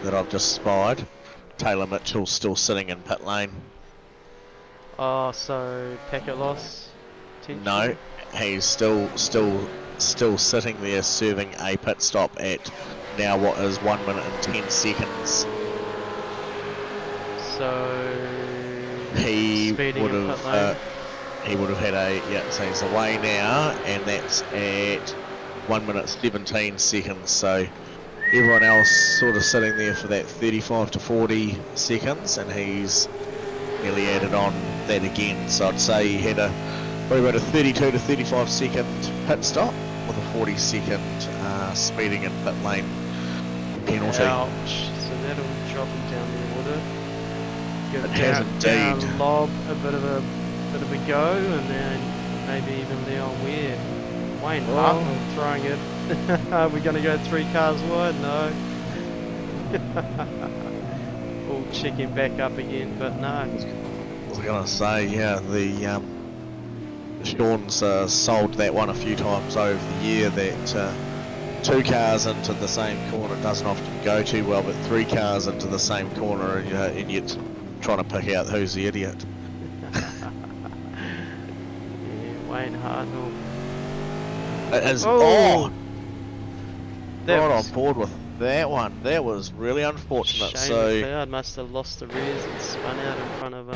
S2: That I've just spied? Taylor Mitchell's still sitting in pit lane.
S1: Oh, so packet loss?
S2: No, he's still sitting there serving a pit stop at now what is 1 minute and 10 seconds.
S1: So
S2: he would have
S1: he
S2: would have had so he's away now, and that's at 1 minute 17 seconds. So everyone else sort of sitting there for that 35 to 40 seconds, and he's nearly added on that again. So I'd say he had probably about a 32 to 35 second pit stop with a 40 second speeding in pit lane penalty.
S1: Ouch. So that'll drop him down the order. Give
S2: It has indeed.
S1: down lob a bit of a go, and then maybe even Leon Weir. Wayne Hartnell throwing it. Are we going to go 3 cars wide? No. We'll check him back up again, but no.
S2: I was gonna say, yeah, the Sean's sold that one a few times over the year, that 2 cars into the same corner doesn't often go too well, but 3 cars into the same corner, and you're trying to pick out who's the idiot.
S1: Yeah, Wayne Hartnell.
S2: Right
S1: That
S2: on
S1: was
S2: board with that one. That was really unfortunate.
S1: shame.
S2: So
S1: McLeod must have lost the rears and spun out in front of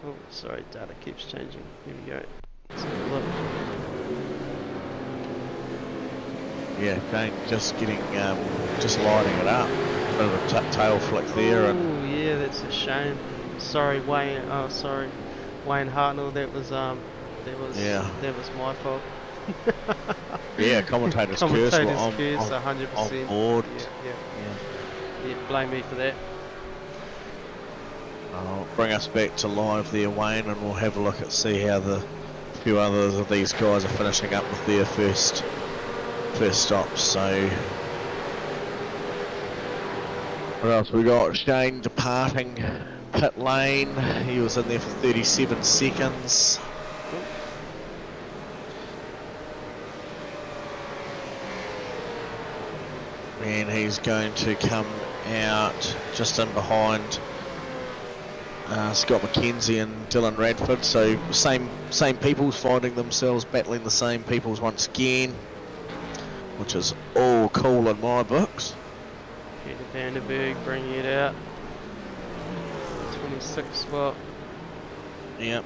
S1: oh, sorry, data keeps changing. Here we go. Let's have a look.
S2: yeah, Kane just getting just lighting it up. Bit of a tail flick there, and
S1: Oh yeah, that's a shame. Sorry, Wayne. Oh, sorry, Wayne Hartnell. That was my fault.
S2: yeah, commentators curse on
S1: 100%.
S2: board.
S1: Yeah, blame me for that.
S2: I'll bring us back to live there, Wayne, and we'll have a look at see how the few others of these guys are finishing up with their first stops. So what else we got? Shane departing pit lane. He was in there for 37 seconds. And he's going to come out just in behind Scott McKenzie and Dylan Radford. So same peoples finding themselves battling the same peoples once again, which is all cool in my books.
S1: Peter Vanderberg bringing it out. 26 spot.
S2: Yep.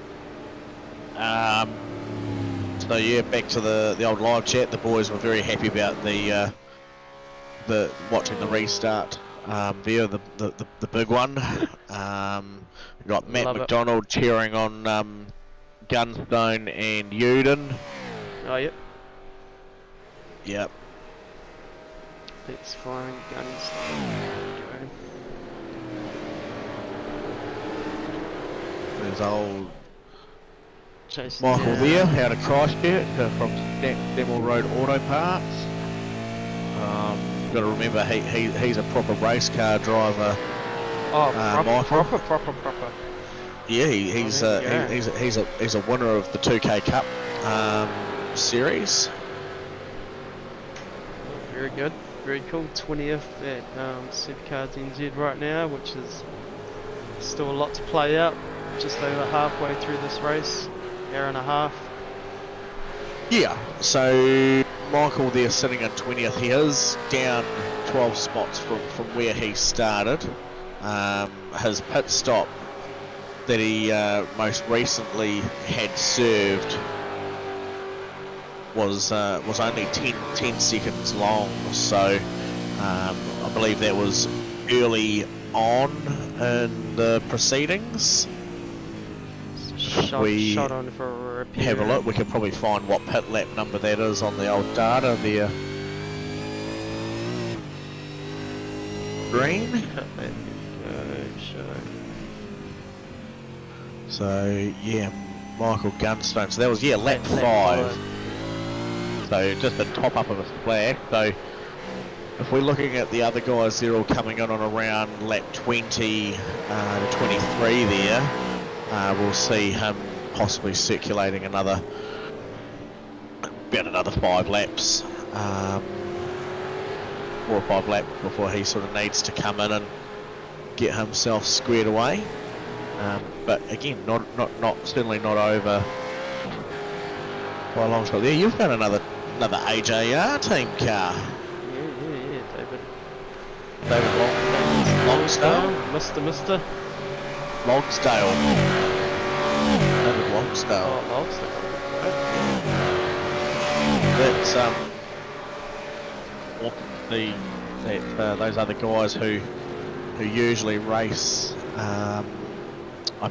S2: So yeah, back to the old live chat. The boys were very happy about the watching the restart there, the big one. We got Matt
S1: Love
S2: McDonald cheering on Gunstone and Uden.
S1: Oh, yep.
S2: Yep.
S1: That's fine. Guns.
S2: There's old
S1: Chasing
S2: Michael
S1: down.
S2: there out of Christchurch from Stanmore Road Auto Parts. Got to remember he's a proper race car driver.
S1: Oh,
S2: Michael.
S1: proper.
S2: Yeah, he's a winner of the 2K Cup series.
S1: Very good, very cool. 20th at SuperCars NZ right now, which is still a lot to play out. Just over halfway through this race, hour and a half.
S2: Yeah, so Michael there sitting in 20th. He is down 12 spots from where he started. His pit stop that he most recently had served was only 10 seconds long. So I believe that was early on in the proceedings.
S1: Shot on for a repair.
S2: Have a look. We can probably find what pit lap number that is on the old data there. Green. So yeah, Michael Gunstone. So that was lap 5. So just the top up of his flag. So if we're looking at the other guys, they're all coming in on around lap 20 to 23 there. We'll see him possibly circulating about another 5 laps, 4 or 5 laps before he sort of needs to come in and get himself squared away. But again, certainly not over by a long shot. There, you've got another AJR team car.
S1: Yeah,
S2: David Longsdale.
S1: Mr.
S2: Longsdale. David Longsdale.
S1: Oh, Longsdale.
S2: that's those other guys who usually race, I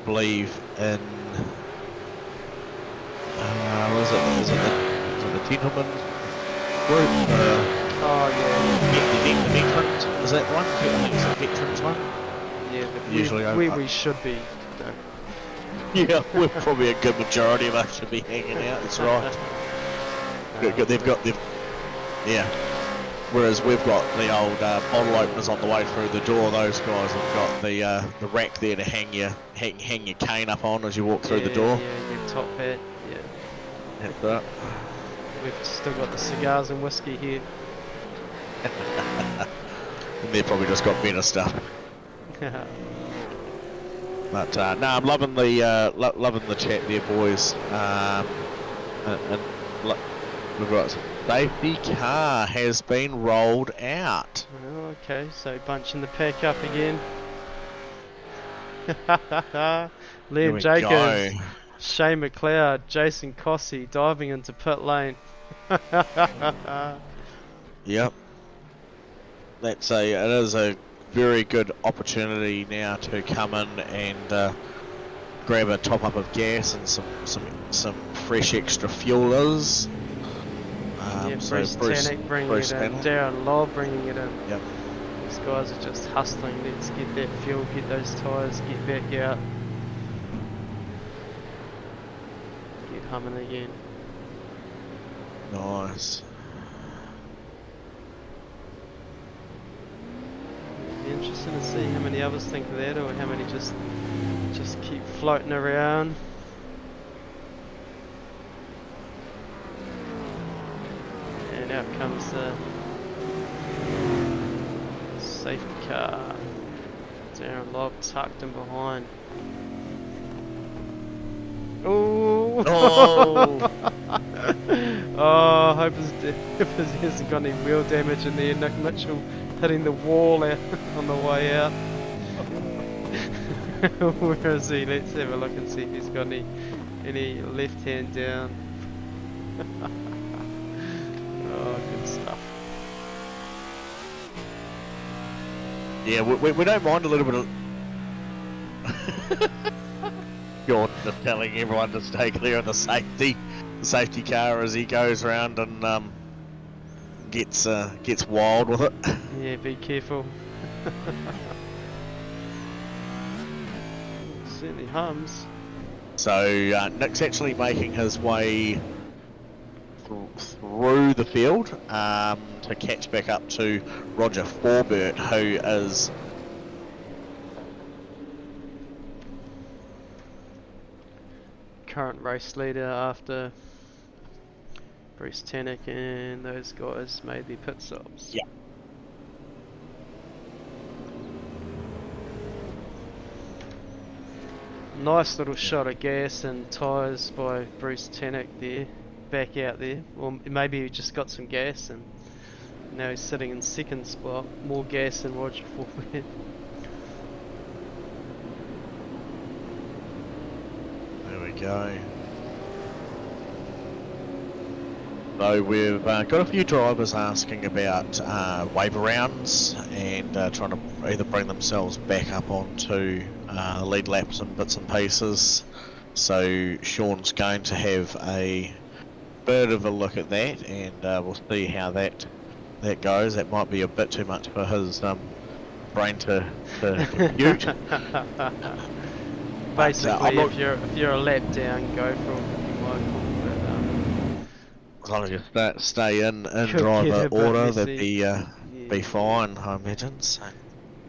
S2: believe in is it the gentleman group?
S1: Oh yeah.
S2: The veterans, is that one? I think it's the veterans one.
S1: Yeah,
S2: Usually
S1: we should be. No.
S2: Yeah, we're probably a good majority of us should be hanging out. That's right. Yeah. Whereas we've got the old bottle openers on the way through the door. Those guys have got the rack there to hang your cane up on as you walk through the door.
S1: Yeah, your top hat. Yeah.
S2: That's that.
S1: We've still got the cigars and whiskey here.
S2: And they've probably just got better stuff. But no, I'm loving the chat there, boys. And we've got safety car has been rolled out.
S1: Oh, okay, so bunching the pack up again. Liam Jacobs, Shane McLeod, Jason Cossey diving into pit lane.
S2: Yep. It is a very good opportunity now to come in and grab a top up of gas and some fresh extra fuelers.
S1: Bruce Tannick bringing it in, Darren Lobb bringing it in.
S2: Yep.
S1: These guys are just hustling. Let's get that fuel, get those tyres, get back out. Get humming again.
S2: Nice.
S1: Be interesting to see how many others think of that, or how many just keep floating around. And out comes the safety car. Darren Lobb tucked in behind. Ooh.
S2: Oh!
S1: Oh, hope he hasn't got any wheel damage in there. Nick Mitchell hitting the wall out on the way out. Where is he? Let's have a look and see if he's got any left hand down. Oh, good stuff.
S2: Yeah, we don't mind a little bit of... You're just telling everyone to stay clear of the safety car as he goes around and gets wild with it.
S1: Yeah, be careful. Certainly hums.
S2: So Nick's actually making his way through the field to catch back up to Roger Forbert, who is
S1: current race leader after Bruce Tannick and those guys made their pit stops.
S2: Yeah.
S1: Nice little shot of gas and tyres by Bruce Tannick there, back out there. Or maybe he just got some gas and now he's sitting in second spot. More gas than Roger Forbert.
S2: There we go. So we've got a few drivers asking about wave rounds and trying to either bring themselves back up onto lead laps and bits and pieces. So Sean's going to have a bit of a look at that, and we'll see how that goes. That might be a bit too much for his brain to compute.
S1: Basically, if you're a lap down, go for it, Michael.
S2: As long as you stay in driver order, that'd be fine, I imagine. So.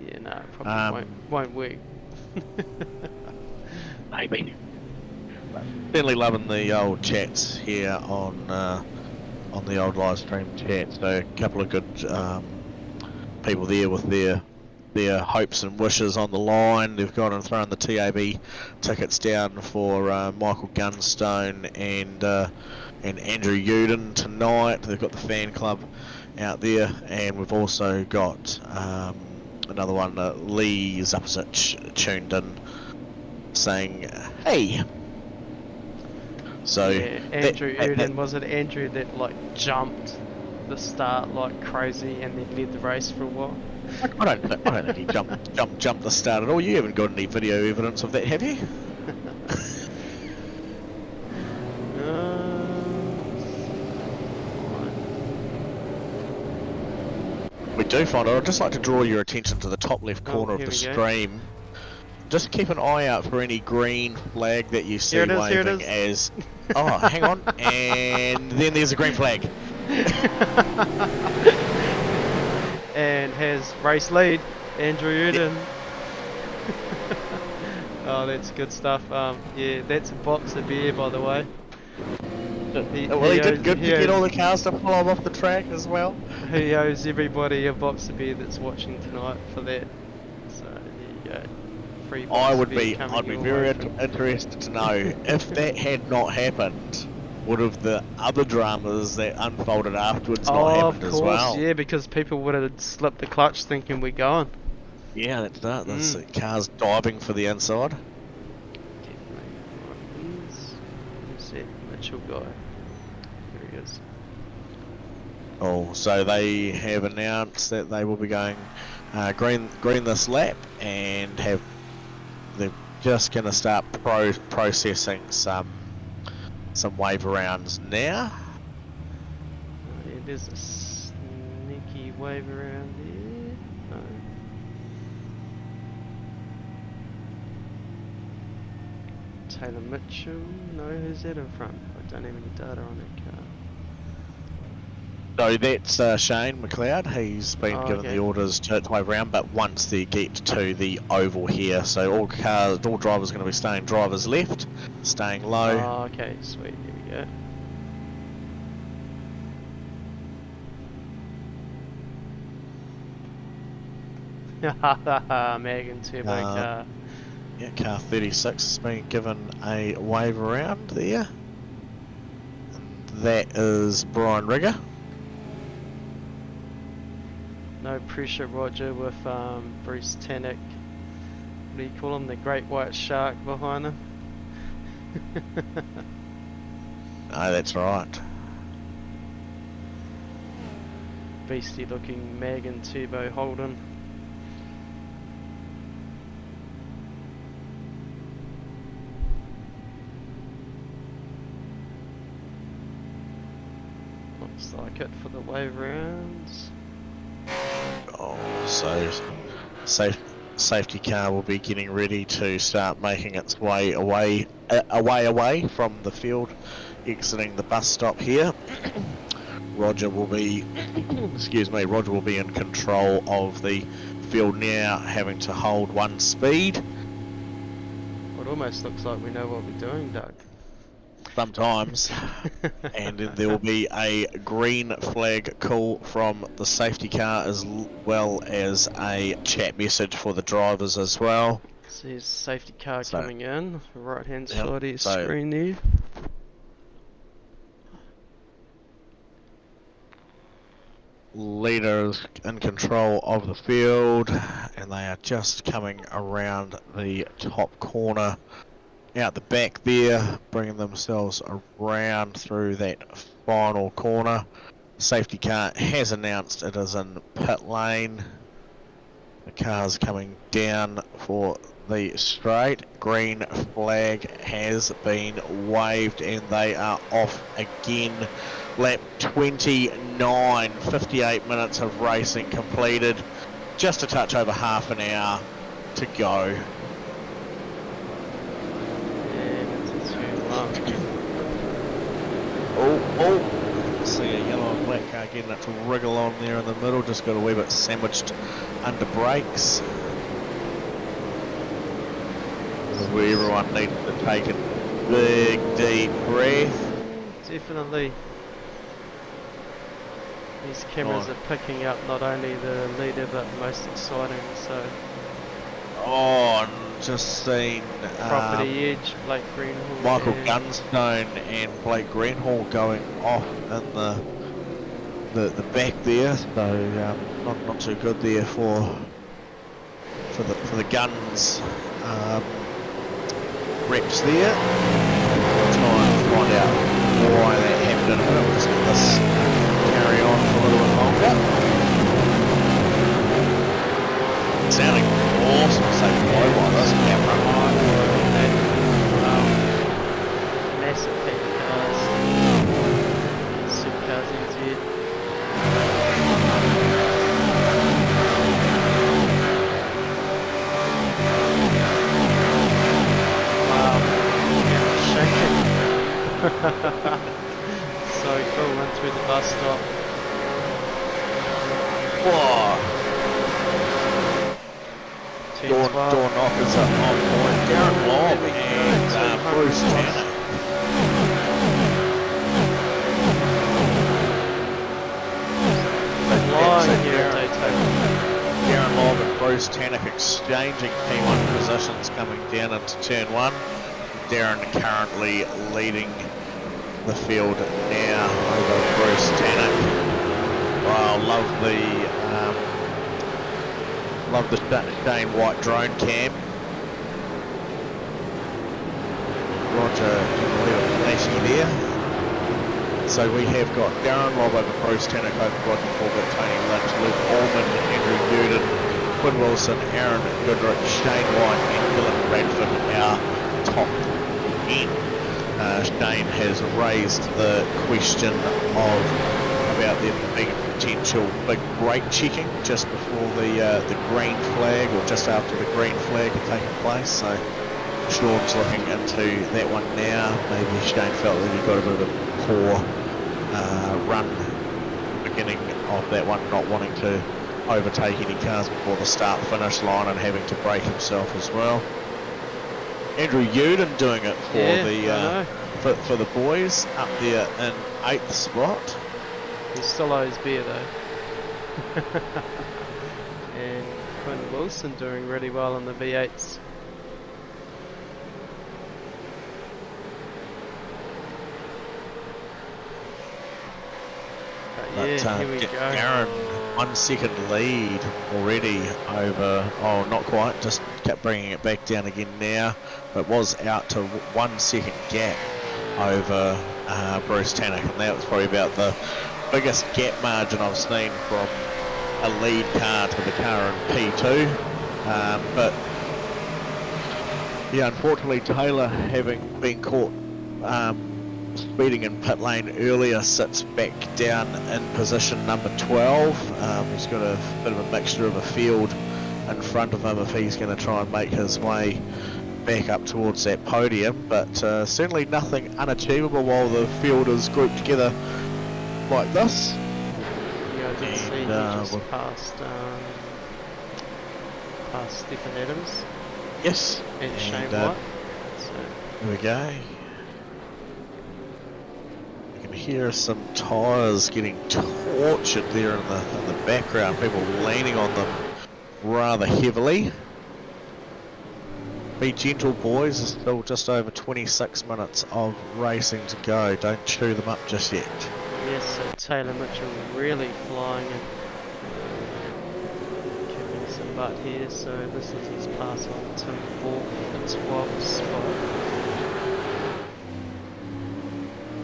S1: Yeah, no, probably won't work.
S2: Maybe. Certainly loving the old chats here on the old live stream chat. So a couple of good people there with their hopes and wishes on the line. They've gone and thrown the TAB tickets down for Michael Gunstone and Andrew Uden tonight. They've got the fan club out there, and we've also got another one, Lee Zapasic, tuned in saying hey. So
S1: yeah, Andrew Uden, was it Andrew that like jumped the start like crazy and then led the race for a while?
S2: I don't think he jumped the start at all. You haven't got any video evidence of that, have you? We do find it. I'd just like to draw your attention to the top left corner of the stream. Just keep an eye out for any green flag that you see waving as... Oh, hang on. And then there's a green flag.
S1: And has race lead, Andrew Uden. Yep. Oh, that's good stuff. Yeah, that's a box of beer, by the way.
S2: He did good to get all the cars to pull off the track as well.
S1: He owes everybody a box of beer that's watching tonight for that. So there you go. Free box
S2: I'd be very interested to know if that had not happened. Would have the other dramas that unfolded afterwards not happened as well?
S1: Yeah, because people would have slipped the clutch thinking we're going.
S2: Yeah, that's that. This car's diving for the inside.
S1: Definitely. Where's that Mitchell guy? There he is.
S2: Oh, so they have announced that they will be going green this lap, and they're just going to start processing some wave arounds now.
S1: Yeah, there's a sneaky wave around there. No. Taylor Mitchell. No, who's that in front? I don't have any data on that car.
S2: So that's Shane McLeod. He's been given the orders to wave around, but once they get to the oval here, so all drivers are going to be staying drivers left, staying low.
S1: Oh, okay, sweet. Here we go. Megan Turbo car.
S2: Yeah, car 36 has been given a wave around there. And that is Brian Rigger.
S1: No pressure, Roger, with Bruce Tannock. What do you call him? The great white shark behind him.
S2: No, that's right.
S1: Beastie looking Megan Turbo Holden. Looks like it for the wave rounds.
S2: Oh, so safety car will be getting ready to start making its way away from the field, exiting the bus stop here. Roger will be, Roger will be in control of the field now, having to hold one speed.
S1: It almost looks like we know what we're doing, Doug.
S2: Sometimes. And there will be a green flag call from the safety car, as well as a chat message for the drivers as well.
S1: So there's safety car coming in, right hand side of your screen there.
S2: Leaders in control of the field, and they are just coming around the top corner out the back there, bringing themselves around through that final corner. Safety car has announced it is in pit lane. The car's coming down for the straight. Green flag has been waved and they are off again. Lap 29, 58 minutes of racing completed. Just a touch over half an hour to go. Oh, see a yellow and black car getting it to wriggle on there in the middle, just got a wee bit sandwiched under brakes. Where everyone needs to take a big deep breath.
S1: Definitely. These cameras are picking up not only the leader but most exciting, so.
S2: Oh, and just seen
S1: Property Edge, Blake Greenhall,
S2: Michael Gunstone and Blake Greenhall going off in the back there, so not too good there for the Guns reps there. Time find out why that happened in a minute. We'll just let this carry on for a little bit longer. Sounding awesome, so low by this camera.
S1: Massive pack of cars. SuperCars NZ. Wow, shaking. So cool, went through the bus stop.
S2: Whoa! Door knockers up on point. Darren Lobb and Bruce Tanner.
S1: Flying here at Daytona.
S2: Darren Lobb and Bruce Tannock exchanging P1 positions coming down into turn 1. Darren currently leading the field now over Bruce Tannock. Wow, love the Shane White drone cam. Roger, flashy there. So we have got Darren Lobb over Bruce Tannock over Roger Forbett, Tony Lynch, Luke Allman, Andrew Newton, Quinn Wilson, Aaron Goodrich, Shane White and Dylan Bradford, our top 10. Shane has raised the question about there being potential big brake checking just before the green flag, or just after the green flag had taken place. So Sean's looking into that one now. Maybe Shane felt that he got a bit of a poor run beginning of that one, not wanting to overtake any cars before the start finish line and having to brake himself as well. Andrew Uden doing it for for the boys up there in 8th spot.
S1: He still owes beer though. And Quinn Wilson doing really well in the V8s. But yeah, here we go.
S2: Aaron, 1 second lead already over, oh not quite, just kept bringing it back down again now, but was out to 1 second gap over Bruce Tannock, and that was probably about the biggest gap margin I've seen from a lead car to the car in P2. But yeah, unfortunately Taylor, having been caught speeding in pit lane earlier, sits back down in position number 12. He's got a bit of a mixture of a field in front of him if he's going to try and make his way back up towards that podium, but certainly nothing unachievable while the field is grouped together like this.
S1: Yeah, I did see he just passed Stephen Adams.
S2: Yes.
S1: And Shane White. So.
S2: Here we go. You can hear some tyres getting tortured there in the background, people leaning on them rather heavily. Be gentle, boys, there's still just over 26 minutes of racing to go. Don't chew them up just yet.
S1: Yes, so Taylor Mitchell really flying and kicking some butt here. So this is his pass on Tim Falk, the 12th spot.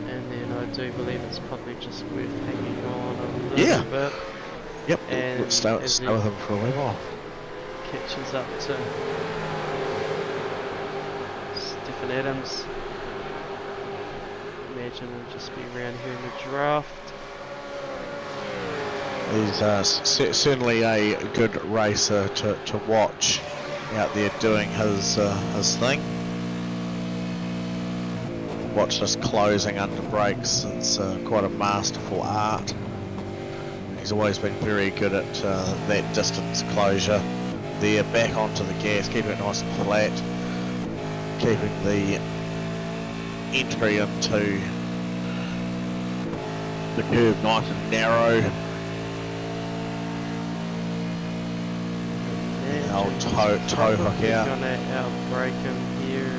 S1: And then I do believe it's probably just worth hanging on a little bit.
S2: Yep,
S1: and
S2: let's stay with him for a while.
S1: Catches up to Stephen Adams. Imagine he'll just be around here in the draft.
S2: He's certainly a good racer to watch out there doing his thing. Watch this closing under brakes, it's quite a masterful art. He's always been very good at that distance closure. There, back onto the gas, keeping it nice and flat, keeping the entry into the curve nice and narrow. The old toe hook out.
S1: Gonna outbrake him here.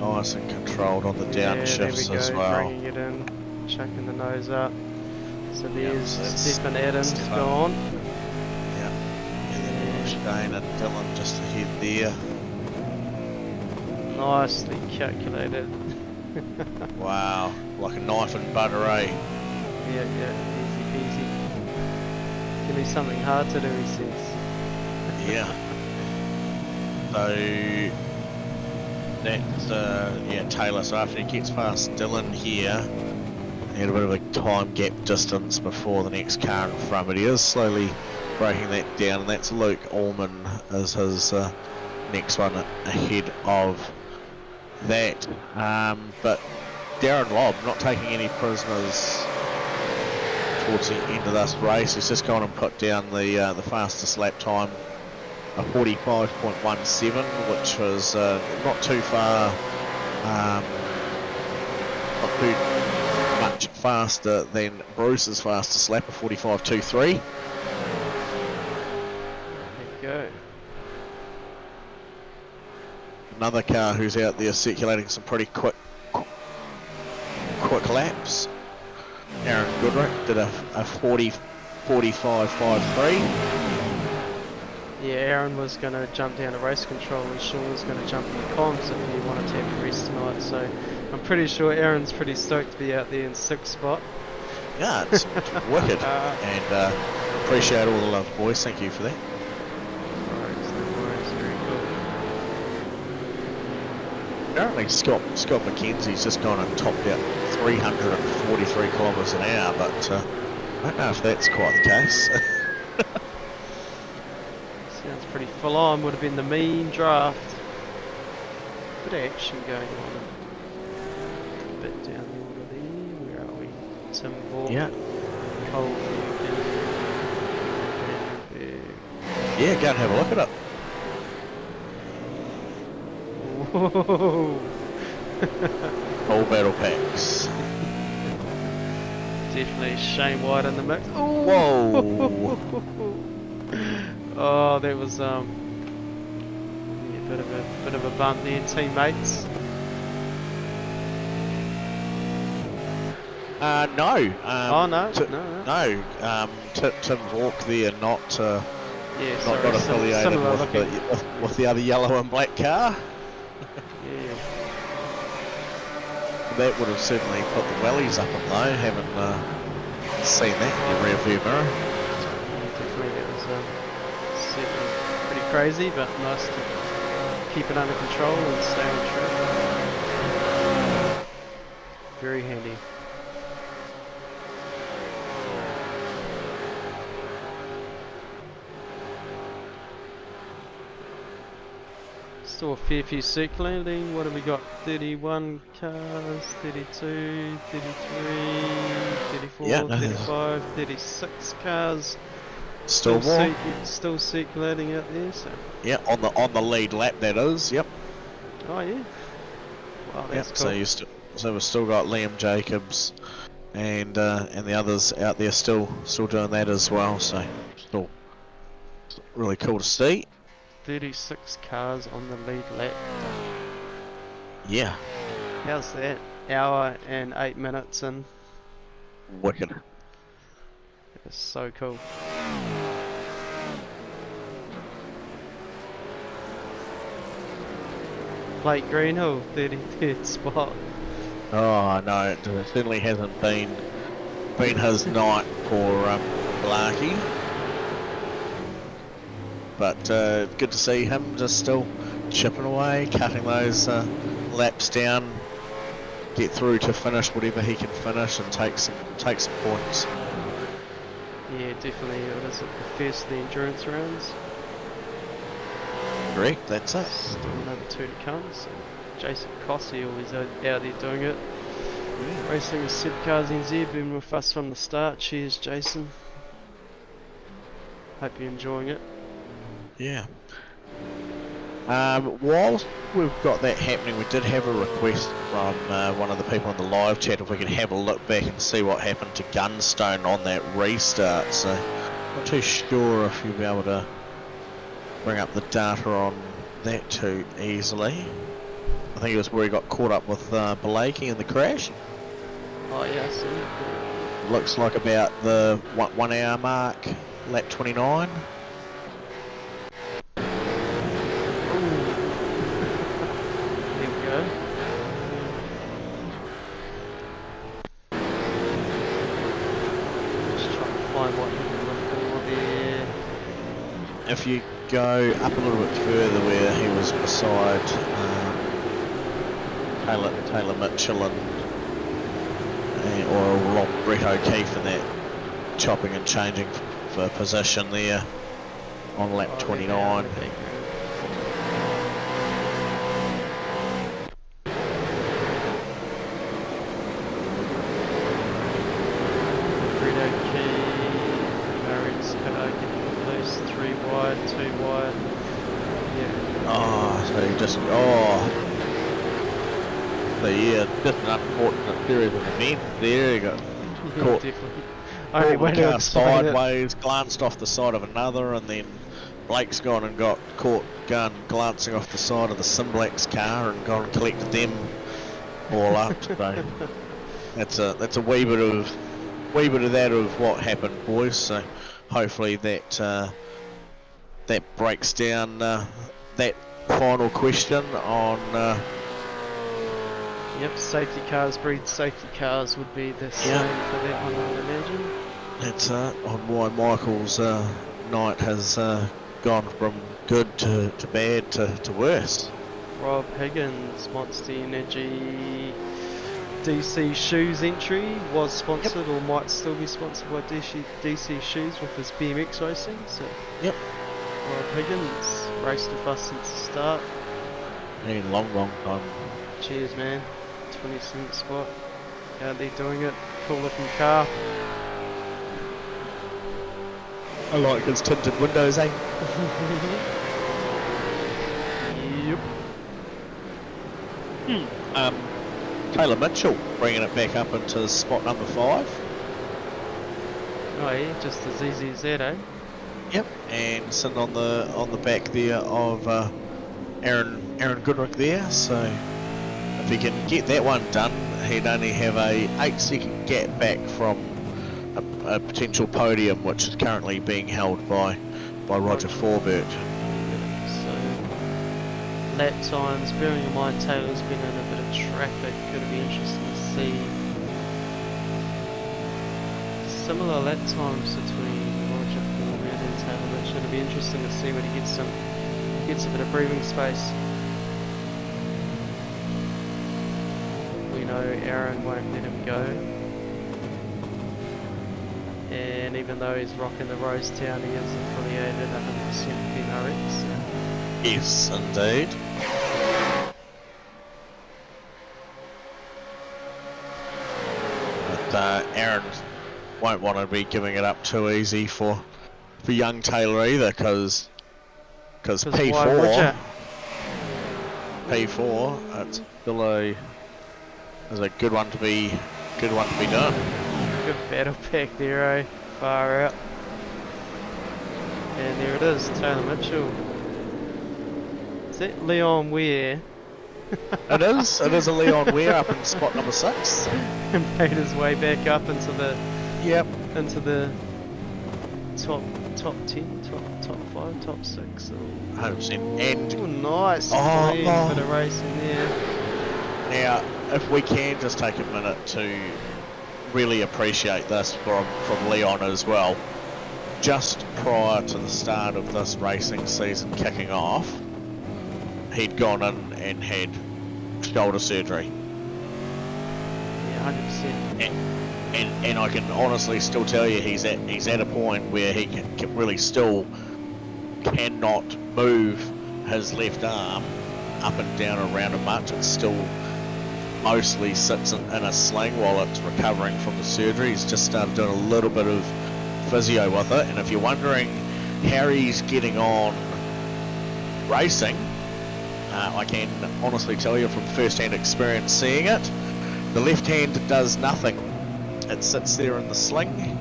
S2: Nice and controlled on the downshifts as well.
S1: Bringing it in, chucking the nose up. So there's Stephen Adams gone.
S2: Yeah, and then Dana Dillon just ahead there.
S1: Nicely calculated.
S2: Wow, like a knife and butter, eh?
S1: Yeah, easy peasy. Give me something hard to do, he says.
S2: Yeah. So that's yeah, Taylor. So after he gets past Dylan here, he had a bit of a time gap distance before the next car in front, but he is slowly breaking that down, and that's Luke Allman as his next one ahead of that. But Darren Lobb not taking any prisoners towards the end of this race. He's just gone and put down the fastest lap time, a 45.17, which was not too far, not too much faster than Bruce's fastest lap of 45.23.
S1: There you go.
S2: Another car who's out there circulating some pretty quick laps. Aaron Goodrick did a 45.53.
S1: Yeah, Aaron was going to jump down to race control and Sean was going to jump in the comms if he wanted to have a race tonight. So I'm pretty sure Aaron's pretty stoked to be out there in 6th spot.
S2: Yeah, it's wicked. And appreciate all the love, boys. Thank you for that.
S1: No worries, very cool.
S2: Apparently Scott McKenzie's just gone and topped out 343 kilometres an hour, but I don't know if that's quite the case.
S1: Sounds pretty full on, would have been the mean draft. Bit of action going on. A bit down the order there. Where are we? Tim Vaughan.
S2: Yeah.
S1: Cole.
S2: Yeah, go and have a look at it.
S1: Whoa.
S2: All battle packs.
S1: Definitely Shane White in the mix.
S2: Whoa!
S1: Oh, that was yeah, bit of a bump there, teammates.
S2: No.
S1: Oh no, no.
S2: Tim Vaughan there, not
S1: Yeah,
S2: not affiliated with the other yellow and black car.
S1: Yeah.
S2: That would have certainly put the wellies up and though, haven't seen that in your rear view mirror.
S1: Definitely, that was certainly pretty crazy, but nice to keep it under control and stay on track. Very handy. Still a fair few circulating. What have we got? 31 cars, 32, 33, 34,
S2: Yeah, no,
S1: 35, 36 cars.
S2: Still more.
S1: Still circulating out there. So.
S2: Yeah, on the lead lap that is. Yep.
S1: Oh yeah. Wow, that's cool.
S2: So we've still got Liam Jacobs and the others out there still doing that as well. So still really cool to see.
S1: 36 cars on the lead lap.
S2: Yeah.
S1: How's that? Hour and 8 minutes in.
S2: Wicked.
S1: It's so cool. Blake Greenhill, 33rd spot.
S2: Oh no, it certainly hasn't been his night for Blarkey. But good to see him just still chipping away, cutting those laps down, get through to finish whatever he can finish and take some points.
S1: Yeah, definitely. It is the first of the endurance rounds.
S2: Correct, that's it.
S1: Still another 2 to come. So Jason Cossey always out there doing it. Yeah. Racing with SuperCars NZ, been with us from the start. Cheers, Jason. Hope you're enjoying it.
S2: Yeah. Whilst we've got that happening, we did have a request from one of the people in the live chat if we could have a look back and see what happened to Gunstone on that restart. So, not too sure if you'll be able to bring up the data on that too easily. I think it was where he got caught up with Blakey in the crash.
S1: Oh yeah, I see.
S2: Looks like about the 1 hour mark, lap 29.
S1: find what you're looking for there.
S2: If you go up a little bit further where he was beside Taylor Mitchell or along Brett O'Keefe in that chopping and changing for position there on lap 29. Just an unfortunate series of events there. He got caught,
S1: Only way to
S2: sideways, glanced off the side of another, and then Blake's gone and got caught glancing off the side of the Simblac's car and gone and collected them all up. So that's a wee bit of that of what happened, boys. So hopefully that breaks down that final question on.
S1: Yep, safety cars breed safety cars would be the same for that one, I would imagine.
S2: That's on why Michael's night has gone from good to bad to worse.
S1: Rob Higgins, Monster Energy, DC Shoes entry was sponsored or might still be sponsored by DC Shoes with his BMX racing. So Rob Higgins raced with us since the start.
S2: In a long time.
S1: Cheers, man. 27th spot. Out there doing it. Cool looking car.
S2: I like his tinted windows, eh?
S1: Yep.
S2: Taylor Mitchell bringing it back up into spot number 5.
S1: Oh yeah, just as easy as that, eh?
S2: Yep. And sitting on the back there of Aaron Goodrick there. So if he can get that one done, he'd only have a 8-second gap back from a potential podium, which is currently being held by Roger Forbert.
S1: So lap times, bearing in mind Taylor's been in a bit of traffic, could be interesting to see similar lap times between Roger Forbert and Taylor, which should be interesting to see when he gets a bit of breathing space. We know Aaron won't let him go, and even though he's rocking the Rosetown, he is affiliated 100% PRX. So.
S2: Yes, indeed. But Aaron won't want to be giving it up too easy for young Taylor either, because P4, it's still a good one to be done.
S1: Good battle pack there, eh? Far out. And there it is, Taylor Mitchell. Is that Leon Ware?
S2: It is a Leon Ware up in spot number 6.
S1: And made his way back up into the into the top 10, top 5, top 6.
S2: 100%. And
S1: nice bit of racing there.
S2: Now, if we can just take a minute to really appreciate this from Leon as well. Just prior to the start of this racing season kicking off, he'd gone in and had shoulder surgery.
S1: Yeah, 100%.
S2: And I can honestly still tell you he's at a point where he can really still cannot move his left arm up and down around it much. It still mostly sits in a sling while it's recovering from the surgery. He's just started doing a little bit of physio with it, and if you're wondering how he's getting on racing, I can honestly tell you from first-hand experience seeing it, the left hand does nothing. It sits there in the sling.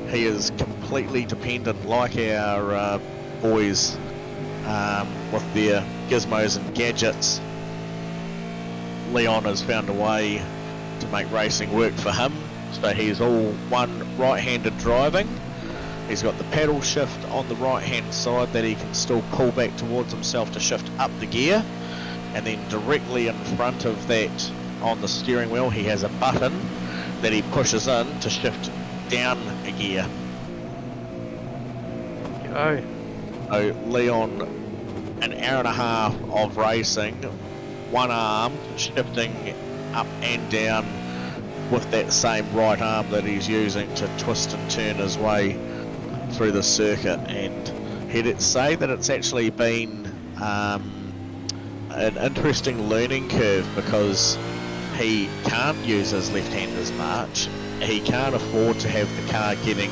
S2: He is completely dependent, like our boys with their gizmos and gadgets. Leon has found a way to make racing work for him, so he's all one right-handed driving. He's got the paddle shift on the right-hand side that he can still pull back towards himself to shift up the gear, and then directly in front of that on the steering wheel he has a button that he pushes in to shift down a gear.
S1: Oh.
S2: So Leon, an hour and a half of racing, one arm shifting up and down with that same right arm that he's using to twist and turn his way through the circuit. And he'd say that it's actually been an interesting learning curve, because he can't use his left hand as much. He can't afford to have the car getting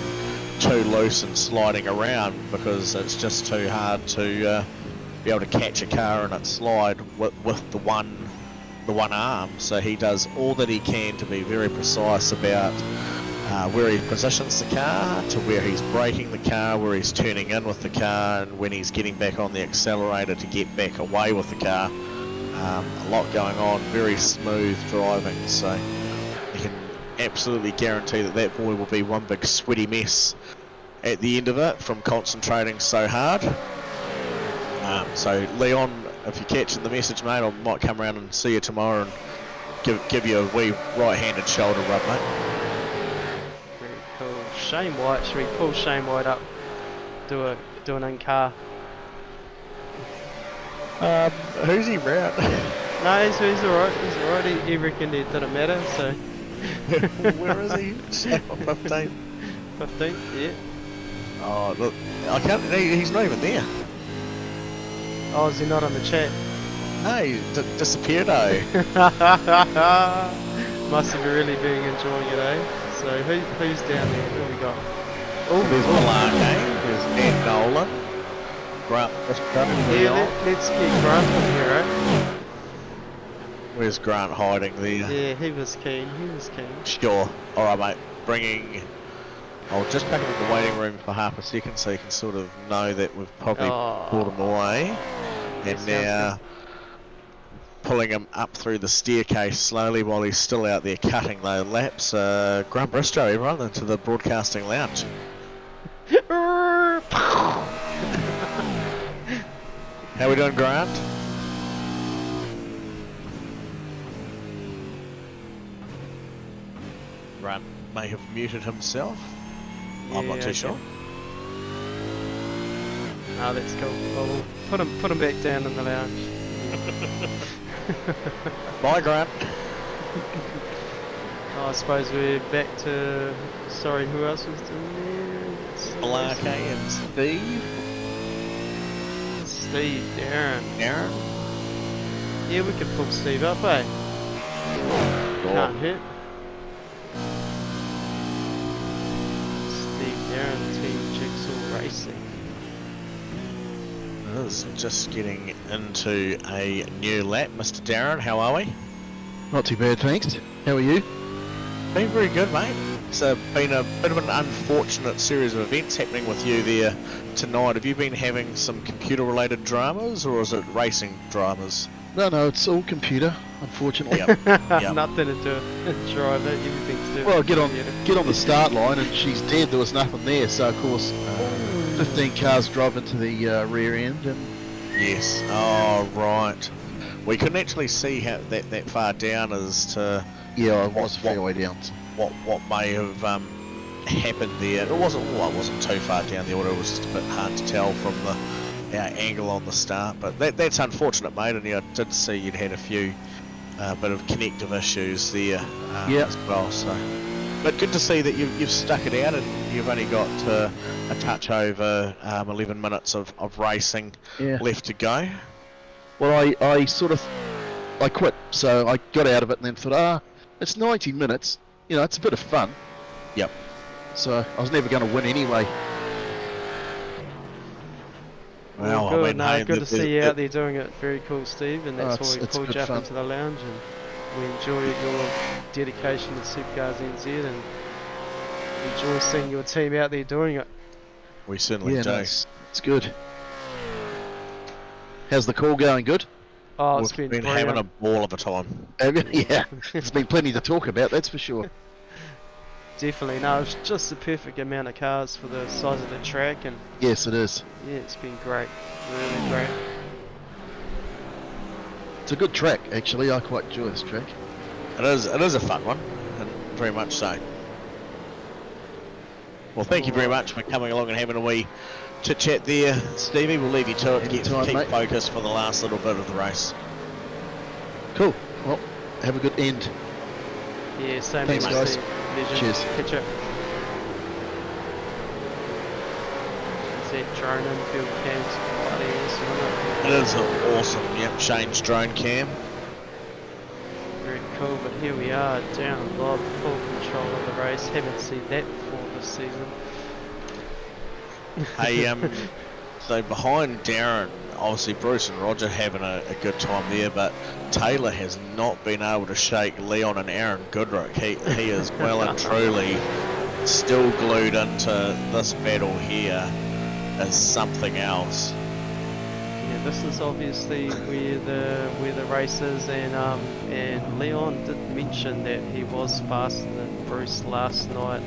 S2: too loose and sliding around, because it's just too hard to be able to catch a car in its slide with the one arm. So he does all that he can to be very precise about where he positions the car, to where he's braking the car, where he's turning in with the car, and when he's getting back on the accelerator to get back away with the car. A lot going on, very smooth driving, so you can absolutely guarantee that that boy will be one big sweaty mess at the end of it from concentrating so hard. So Leon, if you're catching the message, mate, I might come around and see you tomorrow and give you a wee right-handed shoulder rub, mate.
S1: Very cool. Shane White, should we pull Shane White up? Do an in-car?
S2: Who's he round?
S1: No, he's alright. He's alright. He reckoned it didn't matter, so.
S2: Where is he? 15?
S1: 15, yeah.
S2: Oh, look, I can't. He's not even there.
S1: Oh, is he not on the chat?
S2: No, he disappeared, eh?
S1: Must have really been enjoying it, eh? So who's down there? Who we got?
S2: Oh, there's Malane, there's Dan Nolan, Grant.
S1: Yeah, let's get Grant on here, eh?
S2: Where's Grant hiding there?
S1: Yeah, he was keen.
S2: Sure. Alright, mate. I'll just pack him in the waiting room for half a second so you can sort of know that we've probably pulled him away. And now pulling him up through the staircase slowly while he's still out there cutting those laps. Grant Bristow, everyone, into the broadcasting lounge. How we doing, Grant? Grant may have muted himself.
S1: Yeah,
S2: I'm not too sure.
S1: Ah, that's cool. Oh, we'll put him back down in the lounge.
S2: Bye, Grant.
S1: Oh, I suppose we're back to. Sorry, who else was doing there?
S2: Malake and
S1: Steve, Darren.
S2: Aaron?
S1: Yeah, we could pull Steve up, eh? Can't hit. Steve, Darren, Team Jigsaw Racing.
S2: Just getting into a new lap. Mr. Darren, how are we?
S3: Not too bad, thanks. How are you?
S2: Been very good, mate. It's been a bit of an unfortunate series of events happening with you there tonight. Have you been having some computer-related dramas, or is it racing dramas?
S3: No, it's all computer, unfortunately.
S2: Yep.
S1: Nothing to do with driver, everything to do
S3: Well,
S1: with
S3: get on
S1: computer.
S3: the start line and she's dead. There was nothing there, so of course 15 cars drove into the rear end and...
S2: Yes. Oh, right. We couldn't actually see how that far down as to...
S3: Yeah, I was a fair way down.
S2: What may have happened there. It wasn't too far down the order. It was just a bit hard to tell from the angle on the start. But that's unfortunate, mate. And I did see you'd had a few bit of connective issues there as well. So, but good to see that you've stuck it out and you've only got a touch over 11 minutes of racing left to go.
S3: Well, I quit, so I got out of it and then thought, it's 90 minutes. You know, it's a bit of fun.
S2: Yep.
S3: So I was never going to win anyway.
S2: Well,
S1: good, good to see you out there doing it. Very cool, Steve, and that's why we pulled you up into the lounge, and we enjoy your dedication to SuperCars NZ, and enjoy seeing your team out there doing it.
S2: We certainly do.
S3: No, it's good. How's the call going? Good?
S1: Oh,
S2: We've
S1: it's been
S2: having a ball of a time.
S3: Yeah, it's been plenty to talk about, that's for sure.
S1: Definitely, no, it's just the perfect amount of cars for the size of the track, and
S3: yes, it is.
S1: Yeah, it's been great, really great.
S3: It's a good track, actually. I quite enjoy this track.
S2: It is a fun one, and very much so. Well, thank you very much for coming along and having a wee chit chat there, Stevie. We'll leave you to it to
S3: Anytime,
S2: keep
S3: mate.
S2: focused for the last little bit of the race.
S3: Cool. Well, have a good end.
S1: Yeah, same
S3: Thanks,
S1: here,
S3: guys.
S1: Steve. Legend.
S3: Cheers.
S1: Catch up. Is that drone and field cams bloody awesome,
S2: It is awesome. Yep, Shane's drone cam.
S1: very cool, but here we are, down lob, full control of the race. Haven't seen that before this season.
S2: Hey, so behind Darren, obviously Bruce and Roger having a good time there, but Taylor has not been able to shake Leon and Aaron Goodrick. He is well and truly still glued into this battle here as something else.
S1: Yeah, this is obviously where the race is, and Leon did mention that he was faster than Bruce last night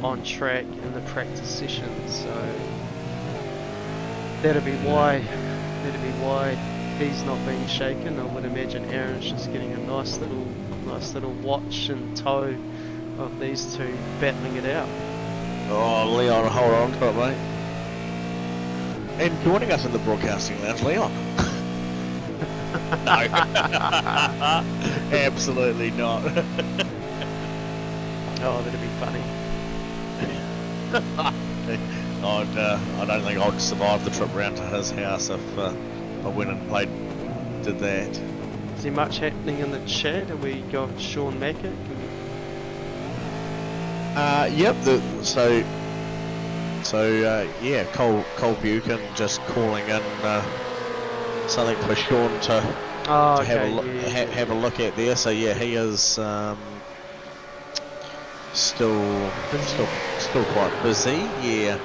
S1: on track in the practice session, so that'll be why he's not being shaken. I would imagine Aaron's just getting a nice little watch and tow of these two battling it out.
S2: Oh, Leon, hold on to it, mate. And joining us in the broadcasting lounge, Leon. No. Absolutely not.
S1: Oh, that'd be funny.
S2: I don't think I'd survive the trip round to his house if I went and did that.
S1: Is there much happening in the chat? Have we got Sean Mackett?
S2: Yep. Yeah, Cole Buchan just calling in something for Sean to
S1: Oh,
S2: have a
S1: okay,
S2: look,
S1: yeah.
S2: have a look at there. So yeah, he is still quite busy. Yeah,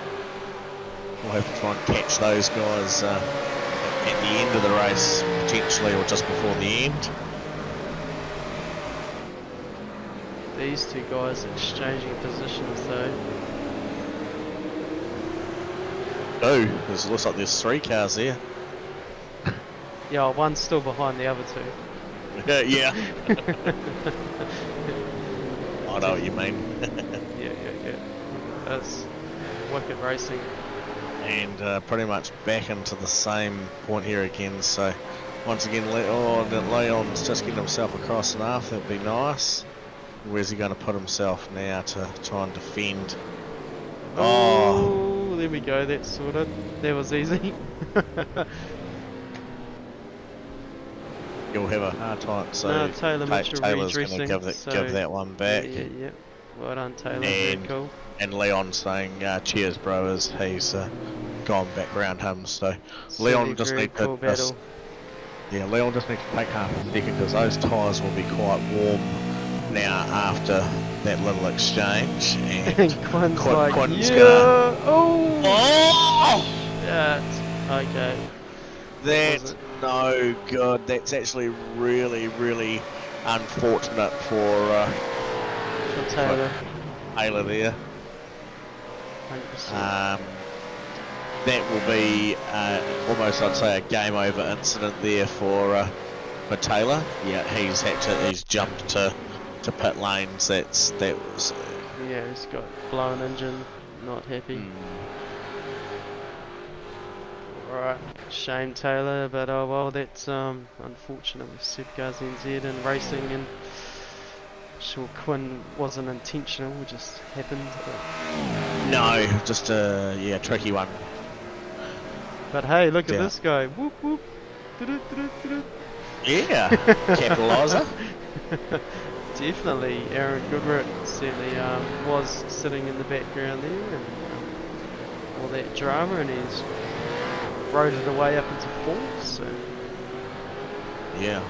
S2: we'll have to try and catch those guys at the end of the race potentially, or just before the end.
S1: These two guys exchanging positions though.
S2: Oh, it looks like there's 3 cars there.
S1: Yeah, one's still behind the other two.
S2: Yeah. I know what you mean.
S1: Yeah. That's wicked racing.
S2: And pretty much back into the same point here again. So once again, Leon's just getting himself across and half. That'd be nice. Where's he going to put himself now to try and defend?
S1: Oh, there we go. That's sorted. That was easy.
S2: You'll have a hard time. So
S1: No, Taylor Mitchell
S2: Taylor's going to
S1: redressing,
S2: give that one back.
S1: Yeah. Well done, Taylor. Very cool.
S2: And Leon saying, cheers, bro, as he's gone back around him. So Leon just needs
S1: cool battle.
S2: Leon just needs to take half a second because those tyres will be quite warm now after that little exchange. And
S1: Quinn's
S2: Quinn's
S1: yeah.
S2: gonna.
S1: Oh! Yeah. Okay.
S2: That's no good. That's actually really, really unfortunate for
S1: Taylor.
S2: Taylor there.
S1: 100%.
S2: That will be almost, I'd say, a game over incident there for Taylor. Yeah, he's jumped to pit lanes. That was.
S1: Yeah, he's got blown engine. Not happy. Right, shame Taylor, but oh well, that's unfortunate with SuperCars NZ and racing, and sure Quinn wasn't intentional, it just happened. But...
S2: No, just a tricky one.
S1: But hey, look at this guy! Whoop whoop! Do-do-do-do-do-do.
S2: Yeah, capitaliser.
S1: Definitely, Aaron Goodrick certainly was sitting in the background there, and all that drama, and he's rode it away up into 4th, so...
S2: Yeah.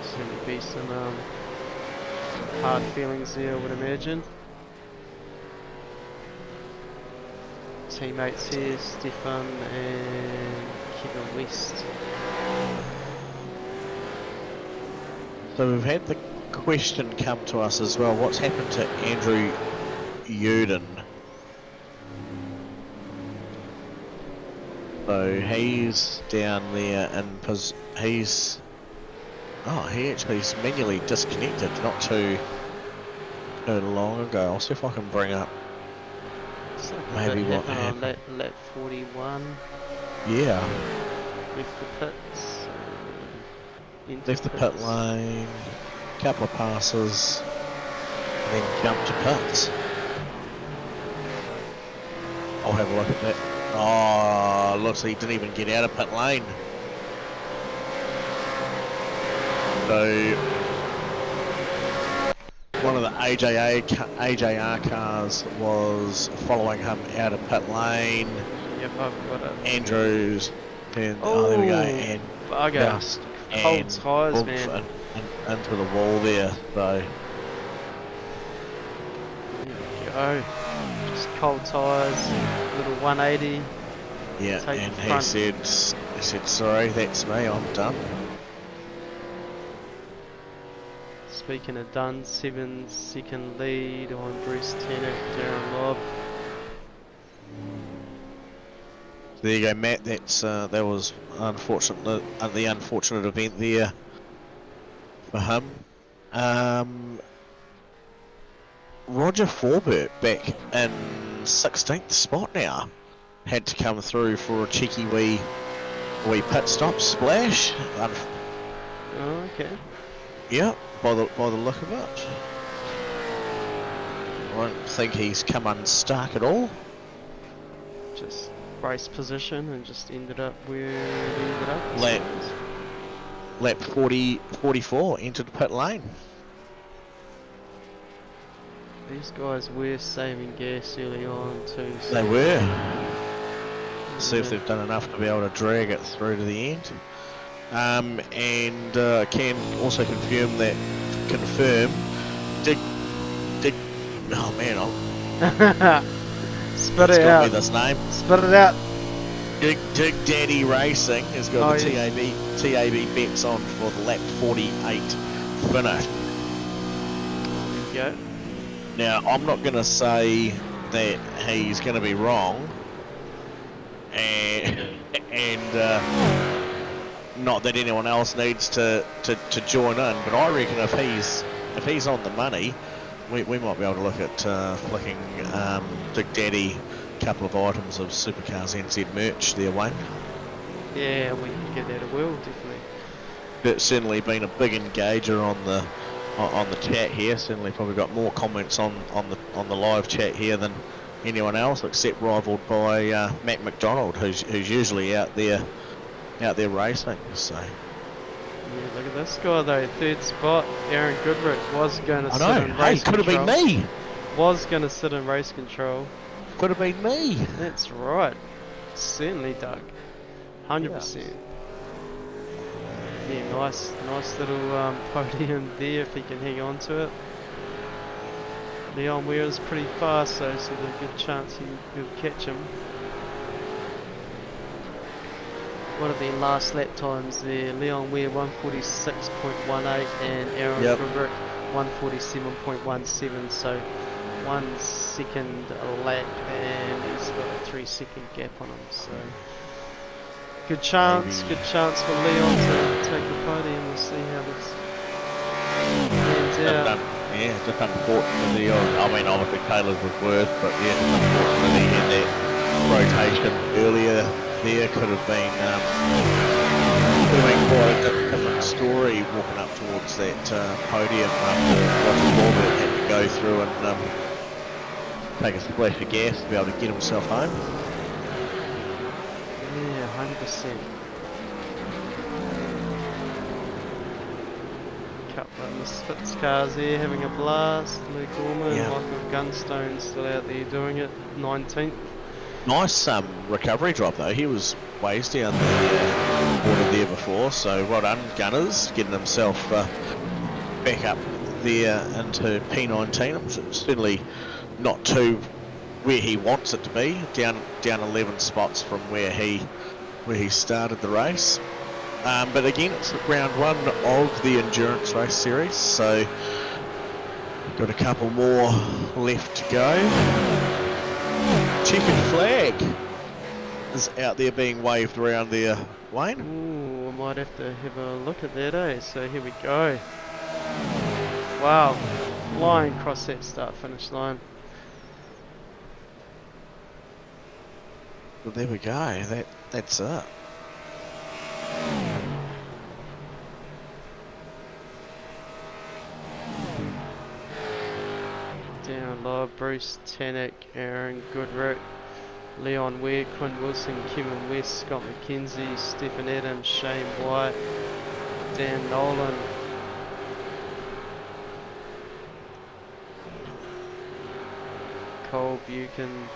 S1: Certainly be some hard feelings there, I would imagine. Teammates here, Stefan and Kevin West.
S2: So we've had the question come to us as well. What's happened to Andrew Uden? So he's down there and he's Oh, he actually manually disconnected not too long ago. I'll see if I can bring up
S1: It's like
S2: maybe what
S1: happened
S2: happened.
S1: on lap 41.
S2: Yeah,
S1: Left the pits. Into
S2: left the pit
S1: pits.
S2: lane, couple of passes, and then jumped to pits. I'll have a look at that. Oh, looks like he didn't even get out of pit lane. So one of the AJR cars was following him out of pit lane.
S1: Yep, I've got it.
S2: Andrews, and oh, there we go, and
S1: bugger.
S2: just
S1: Cold tyres,
S2: oomph
S1: man.
S2: into the wall there. So
S1: There we go. Just cold tyres, little 180.
S2: yeah,
S1: Take
S2: and
S1: the
S2: he
S1: front.
S2: said, sorry, that's me, I'm done.
S1: Speaking of done, 7-second lead on Bruce Tennant, Darren Lobb.
S2: There you go, Matt. That's that was unfortunate. The unfortunate event there for him. Roger Forbert back in 16th spot now. Had to come through for a cheeky wee pit stop splash.
S1: Oh, okay.
S2: Yeah, by the look of it. I don't think he's come unstuck at all.
S1: Just race position and just ended up where it ended up. I
S2: Lap
S1: suppose.
S2: Lap 44 entered pit lane.
S1: These guys were saving gas early on too. So
S2: They were. See if they've done enough to be able to drag it through to the end. And can also confirm. Dig. Oh man,
S1: Spit
S2: it's
S1: it
S2: got me
S1: out.
S2: this name.
S1: Spit it out.
S2: Dig Daddy Racing has got
S1: Oh,
S2: the
S1: yeah.
S2: TAB bets on for the lap 48 finish.
S1: There you go.
S2: Now I'm not going to say that he's going to be wrong, and not that anyone else needs to join in, but I reckon if he's on the money, we might be able to look at flicking Dig Daddy a couple of items of SuperCars NZ merch their way.
S1: Yeah, we can get that a whirl, definitely.
S2: It's certainly been a big engager on the chat here. Certainly probably got more comments on the live chat here than anyone else, except rivaled by Matt McDonald, who's usually out there racing. So
S1: Yeah, look at this guy though, third spot. Aaron Goodrick was going to
S2: I
S1: sit
S2: know.
S1: in
S2: Hey,
S1: race
S2: could have
S1: control.
S2: been me.
S1: Was going to sit in race control.
S2: Could have been me.
S1: That's right. Certainly, Doug. 100%. Yeah, nice little podium there if he can hang on to it. Leon Weir's pretty fast though, so there's a good chance he'll catch him. What have been last lap times there? Leon Weir 146.18 and Aaron Goodrick 147.17, so 1 second a lap, and he's got a 3-second gap on him, so good chance for Leon to take the podium. We'll see how this pans out.
S2: Just unfortunately, I mean obviously Taylor's was worse, but yeah, just unfortunately he had that rotation earlier there. Could have been quite a different story walking up towards that podium after Roger Corbett had to go through and take a splash of gas to be able to get himself home.
S1: Yeah, 100%. Couple of Misfits cars there having a blast. Luke Orman, Michael Gunstone still out there doing it. 19th.
S2: Nice recovery drop though. He was ways down the water there before, so well done Gunners, getting himself back up there into P19. I'm certainly not too where he wants it to be, down 11 spots from where he started the race. But again, it's round 1 of the endurance race series, so got a couple more left to go. Checkered flag is out there being waved around there Wayne?
S1: Ooh, I might have to have a look at that, eh? So here we go. Wow, flying across that start-finish line.
S2: Well, there we go. That's it.
S1: Down low, Bruce Tannock, Aaron Goodrick, Leon Ware, Quinn Wilson, Kevin West, Scott McKenzie, Stephen Adams, Shane White, Dan Nolan, Cole Buchan,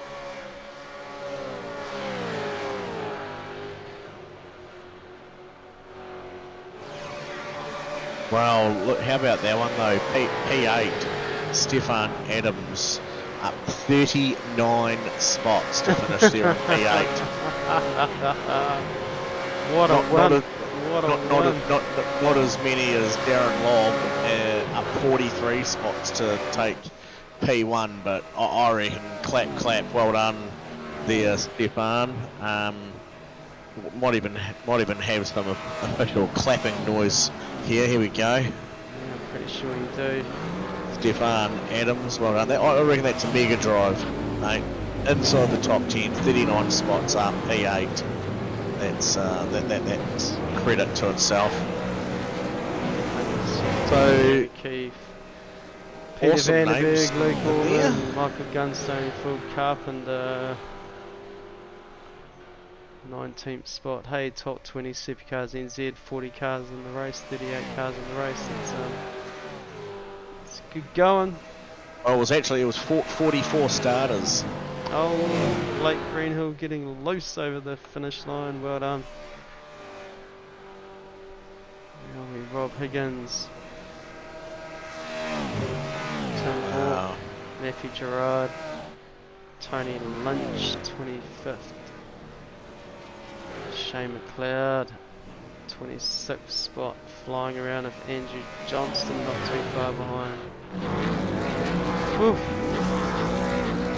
S2: Wow, look, how about that one though? P8, Stefan Adams, up 39 spots to finish there in P8.
S1: What a win! What a win!
S2: Not as many as Darren Lobb, up 43 spots to take P1, but I reckon clap, well done there, Stefan. Might even have some official clapping noise here. Here we go.
S1: Yeah, I'm pretty sure you do.
S2: Stefan Adams, well done. I reckon that's a mega drive, mate. Inside the top 10, 39 spots up, P8. That's credit to itself. So
S1: Keith, Peter
S2: awesome names
S1: Vanderberg, Luke
S2: there.
S1: Orban, Michael Gunstone, Phil Carpenter, 19th spot. Hey, top 20 SuperCars NZ, 40 cars in the race, 38 cars in the race. It's good going.
S2: Oh, it was 44 starters.
S1: Oh, Blake Greenhill getting loose over the finish line. Well done. Rob Higgins, Tim Hawke, Matthew Gerard, Tony Lynch, 25th. Shane McLeod, 26th spot, flying around with Andrew Johnston, not too far behind. Whew.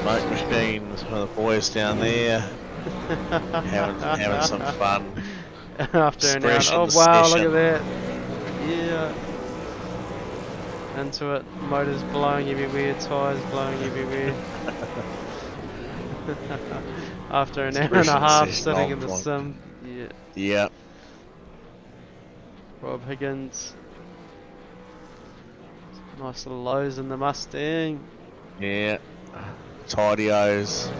S2: Smoke machines for the boys down there, having some fun.
S1: After an hour. Oh
S2: Expressions
S1: wow,
S2: session.
S1: look at that. Yeah. Into it, motors blowing everywhere, tyres blowing everywhere. After an hour and a half sitting in the sim. Yeah.
S2: Yeah.
S1: Rob Higgins. Nice little lows in the Mustang.
S2: Yeah. Tidios.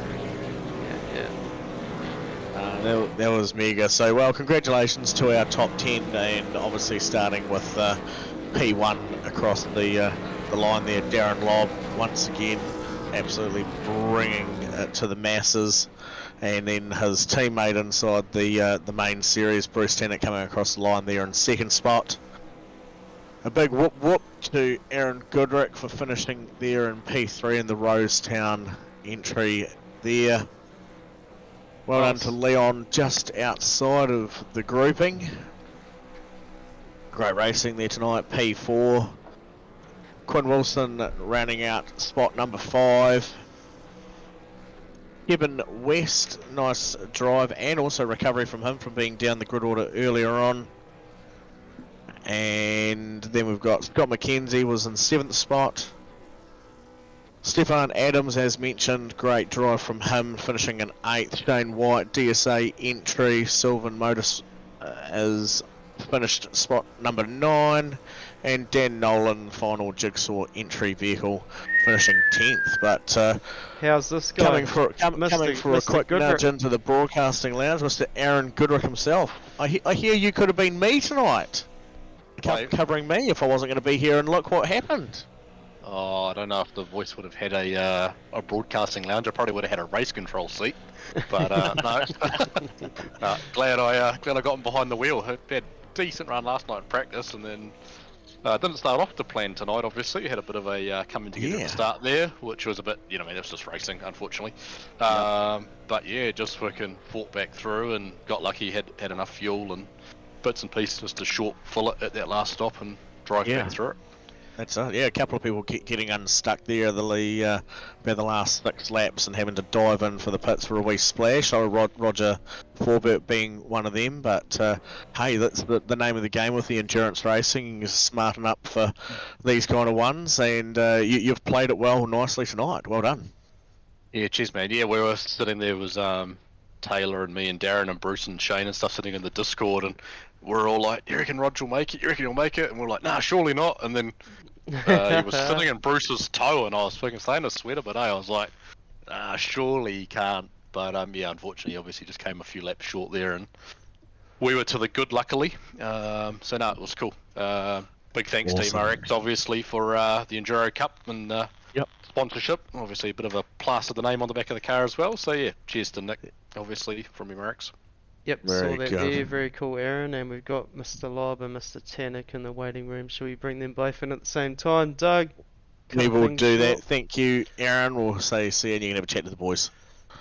S1: Yeah.
S2: That was mega. So, well, congratulations to our top 10, and obviously starting with P1 across the line there. Darren Lobb, once again, absolutely bringing it to the masses. And then his teammate inside the main series, Bruce Tennant, coming across the line there in second spot. A big whoop to Aaron Goodrick for finishing there in P3 in the Rosetown entry there. Well done to Leon, just outside of the grouping. Great racing there tonight, P4. Quinn Wilson rounding out spot number 5. Kevin West, nice drive and also recovery from him from being down the grid order earlier on. And then we've got Scott McKenzie was in 7th spot. Stefan Adams, as mentioned, great drive from him, finishing in 8th. Shane White, DSA entry. Sylvan Motors is finished spot number 9. And Dan Nolan, final jigsaw entry vehicle, finishing 10th. But
S1: How's this guy?
S2: coming for a quick nudge into the broadcasting lounge, Mr. Aaron Goodrick himself. I hear you could have been me tonight, covering me if I wasn't going to be here, and look what happened.
S4: Oh, I don't know if the voice would have had a broadcasting lounge. I probably would have had a race control seat, but no. Glad I got him behind the wheel. Had a decent run last night in practice, and then didn't start off the plan tonight. Obviously, had a bit of a coming together at the start there, which was a bit, it was just racing, unfortunately. But yeah, just fucking fought back through and got lucky. Had enough fuel and bits and pieces just to short fill it at that last stop and drive back through it.
S2: That's it. Yeah, a couple of people getting unstuck there about the last 6 laps and having to dive in for the pits for a wee splash. Roger Forbert being one of them, but hey, that's the name of the game with the endurance racing, is smarten up for these kind of ones, and you've played it well nicely tonight. Well done.
S4: Yeah, cheers, man. Yeah, we were sitting there, was Taylor and me and Darren and Bruce and Shane and stuff sitting in the Discord, and we're all like, you reckon Roger will make it? You reckon he'll make it? And we're like, nah, surely not. And then he was sitting in Bruce's toe, and I was freaking saying a sweater, but I was like, surely he can't. But yeah, unfortunately, obviously just came a few laps short there, and we were to the good, luckily. So no, it was cool. Big thanks to Team RX, obviously, for the Enduro Cup and sponsorship. Obviously, a bit of a plastered the name on the back of the car as well. So yeah, cheers to Nick, obviously, from MRX.
S1: Yep,
S2: Very
S1: saw that
S2: good.
S1: there. Very cool, Aaron. And we've got Mr. Lob and Mr. Tannick in the waiting room. Shall we bring them both in at the same time, Doug?
S2: We will
S1: things
S2: do that.
S1: short.
S2: Thank you, Aaron. We'll say see you, and you can have a chat to the boys.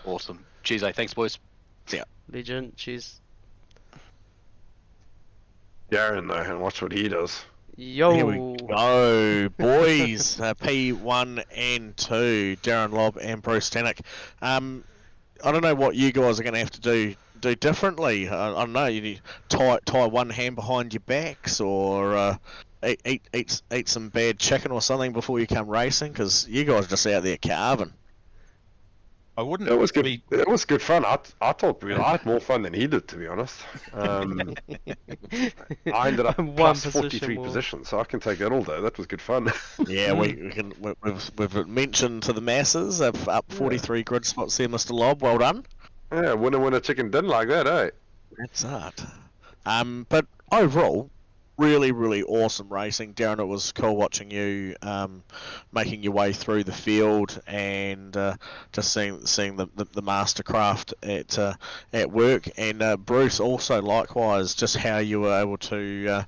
S4: Awesome. Cheers, thanks, boys.
S1: Legend, cheers.
S5: Darren though, and watch what he does.
S1: Yo.
S2: Here we go, boys. P1 and 2, Darren Lobb and Bruce Tannick. I don't know what you guys are going to have to do differently. I don't know. You need tie one hand behind your backs, or eat some bad chicken or something before you come racing, because you guys are just out there carving.
S6: I wouldn't.
S5: It was good.
S6: Be,
S5: It was good fun. I thought I had more fun than he did, to be honest. I ended up
S1: One
S5: plus
S1: position
S5: 43
S1: more.
S5: positions, so I can take that all day. That was good fun.
S2: Yeah, we've mentioned to the masses, up 43 grid spots there, Mr. Lobb. Well done.
S5: Yeah, winner chicken dinner like that, eh?
S2: That's it. But overall, really awesome racing. Darren, it was cool watching you making your way through the field and just seeing the mastercraft at work. And Bruce, also likewise, just how you were able to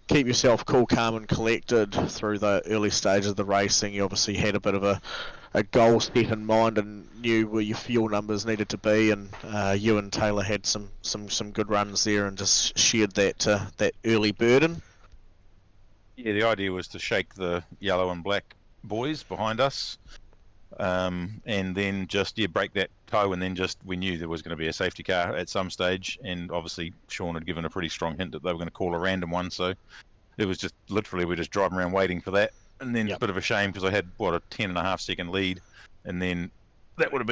S2: keep yourself cool, calm and collected through the early stages of the racing. You obviously had a bit of a goal set in mind and knew where your fuel numbers needed to be, and you and Taylor had some good runs there and just shared that early burden.
S6: yeah, the idea was to shake the yellow and black boys behind us, and then just break that toe, and then we knew there was going to be a safety car at some stage, and obviously Sean had given a pretty strong hint that they were going to call a random one, so it was just literally we're just driving around waiting for that. And then a bit of a shame because I had a 10.5 second lead, and then that would have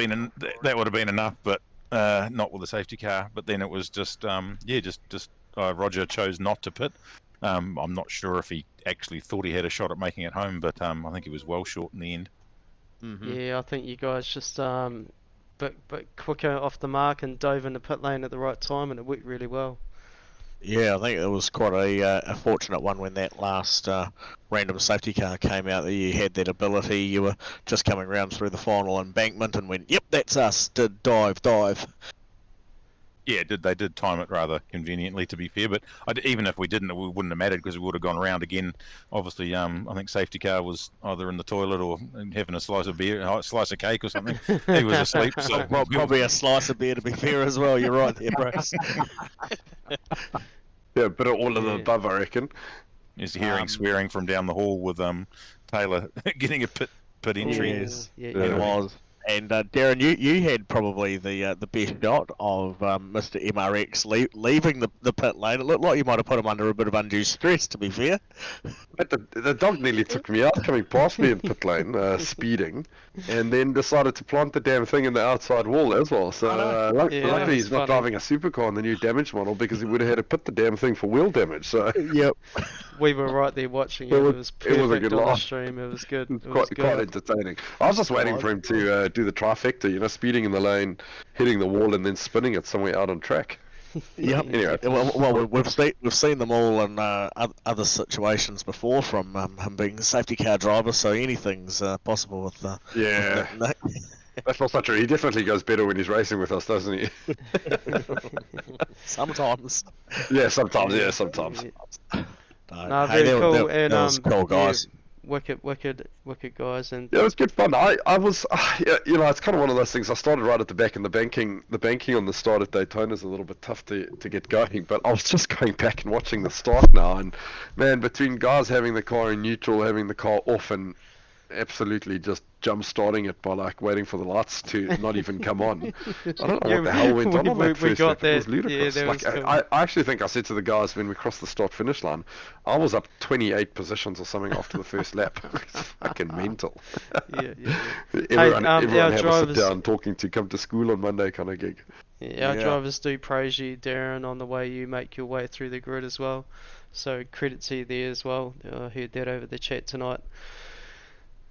S6: been enough, but not with the safety car. But then it was just Roger chose not to pit. I'm not sure if he actually thought he had a shot at making it home, but I think he was well short in the end.
S2: Mm-hmm.
S1: Yeah, I think you guys just bit quicker off the mark and dove in the pit lane at the right time, and it worked really well.
S2: Yeah, I think it was quite a fortunate one when that last random safety car came out, that you had that ability. You were just coming round through the final embankment and went, yep, that's us, did dive.
S6: Yeah, they did time it rather conveniently, to be fair. But even if we didn't, it wouldn't have mattered because we would have gone around again. Obviously, I think safety car was either in the toilet or having a slice of beer, a slice of cake or something. He was asleep. So
S2: Well, probably a slice of beer, to be fair as well. You're right there, Bruce.
S5: Yeah, but all of the above, I reckon.
S6: Just hearing swearing from down the hall with Taylor getting a pit entry.
S2: Yes,
S1: Yeah,
S2: it
S1: yeah.
S2: was. And Darren, you had probably the best shot of Mr. MRX leaving the pit lane. It looked like you might have put him under a bit of undue stress, to be fair.
S5: But the dog nearly took me out coming past me in pit lane, speeding, and then decided to plant the damn thing in the outside wall as well. So
S1: Yeah,
S5: luckily he's
S1: it's
S5: not
S1: funny.
S5: driving a supercar on the new damage model, because he would have had to put the damn thing for wheel damage. So
S2: Yep.
S1: We were right there watching it.
S5: It
S1: It
S5: was-
S1: was
S5: it was a
S1: perfect
S5: good
S1: on the
S5: laugh.
S1: stream. It was good. It
S5: it's
S1: was
S5: quite
S1: good.
S5: entertaining. I was just waiting for him to do the trifecta, speeding in the lane, hitting the wall, and then spinning it somewhere out on track.
S2: Yep.
S5: Anyway.
S2: Well, we've seen them all in other situations before from him being a safety car driver, so anything's possible with
S5: Yeah,
S2: Nick.
S5: that's not true. He definitely goes better when he's racing with us, doesn't he?
S2: Sometimes.
S5: Yeah, sometimes. Yeah, sometimes.
S1: No, very cool. And
S2: that was cool, guys.
S1: wicked guys, and
S5: Yeah, it was good fun. I was, yeah, it's kind of one of those things. I started right at the back, and the banking on the start at Daytona is a little bit tough to get going. But I was just going back and watching the start now, and man, between guys having the car in neutral, having the car off, and absolutely just jump starting it by like waiting for the lights to not even come on. I don't know what the hell went on that
S1: we
S5: first
S1: got
S5: lap. It was
S1: that.
S5: ludicrous.
S1: Yeah, that
S5: Like
S1: was cool.
S5: I actually think I said to the guys when we crossed the start finish line, I was up 28 positions or something after the first lap. It's fucking mental.
S1: Yeah.
S5: Everyone
S1: our
S5: have a sit
S1: drivers-
S5: down talking to come to school on Monday kind of gig.
S1: Yeah, our
S2: Yeah.
S1: drivers do praise you, Darren, on the way you make your way through the grid as well. So credit to you there as well. I heard that over the chat tonight.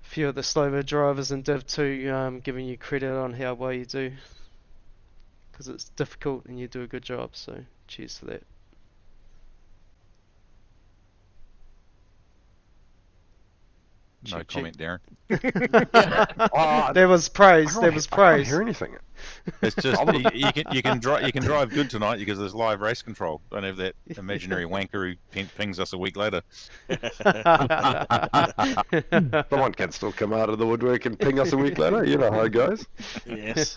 S1: A few of the slower drivers in Div 2 giving you credit on how well you do. Because it's difficult and you do a good job, so cheers for that.
S6: No
S1: Check.
S6: comment, Darren.
S1: There was praise.
S5: I
S1: There
S5: can't-
S1: was
S5: I can't
S1: praise.
S5: hear anything.
S6: It's just you can drive good tonight because there's live race control. Don't have that imaginary wanker who pings us a week later.
S5: Someone can still come out of the woodwork and ping us a week later. You know how it goes.
S2: Yes.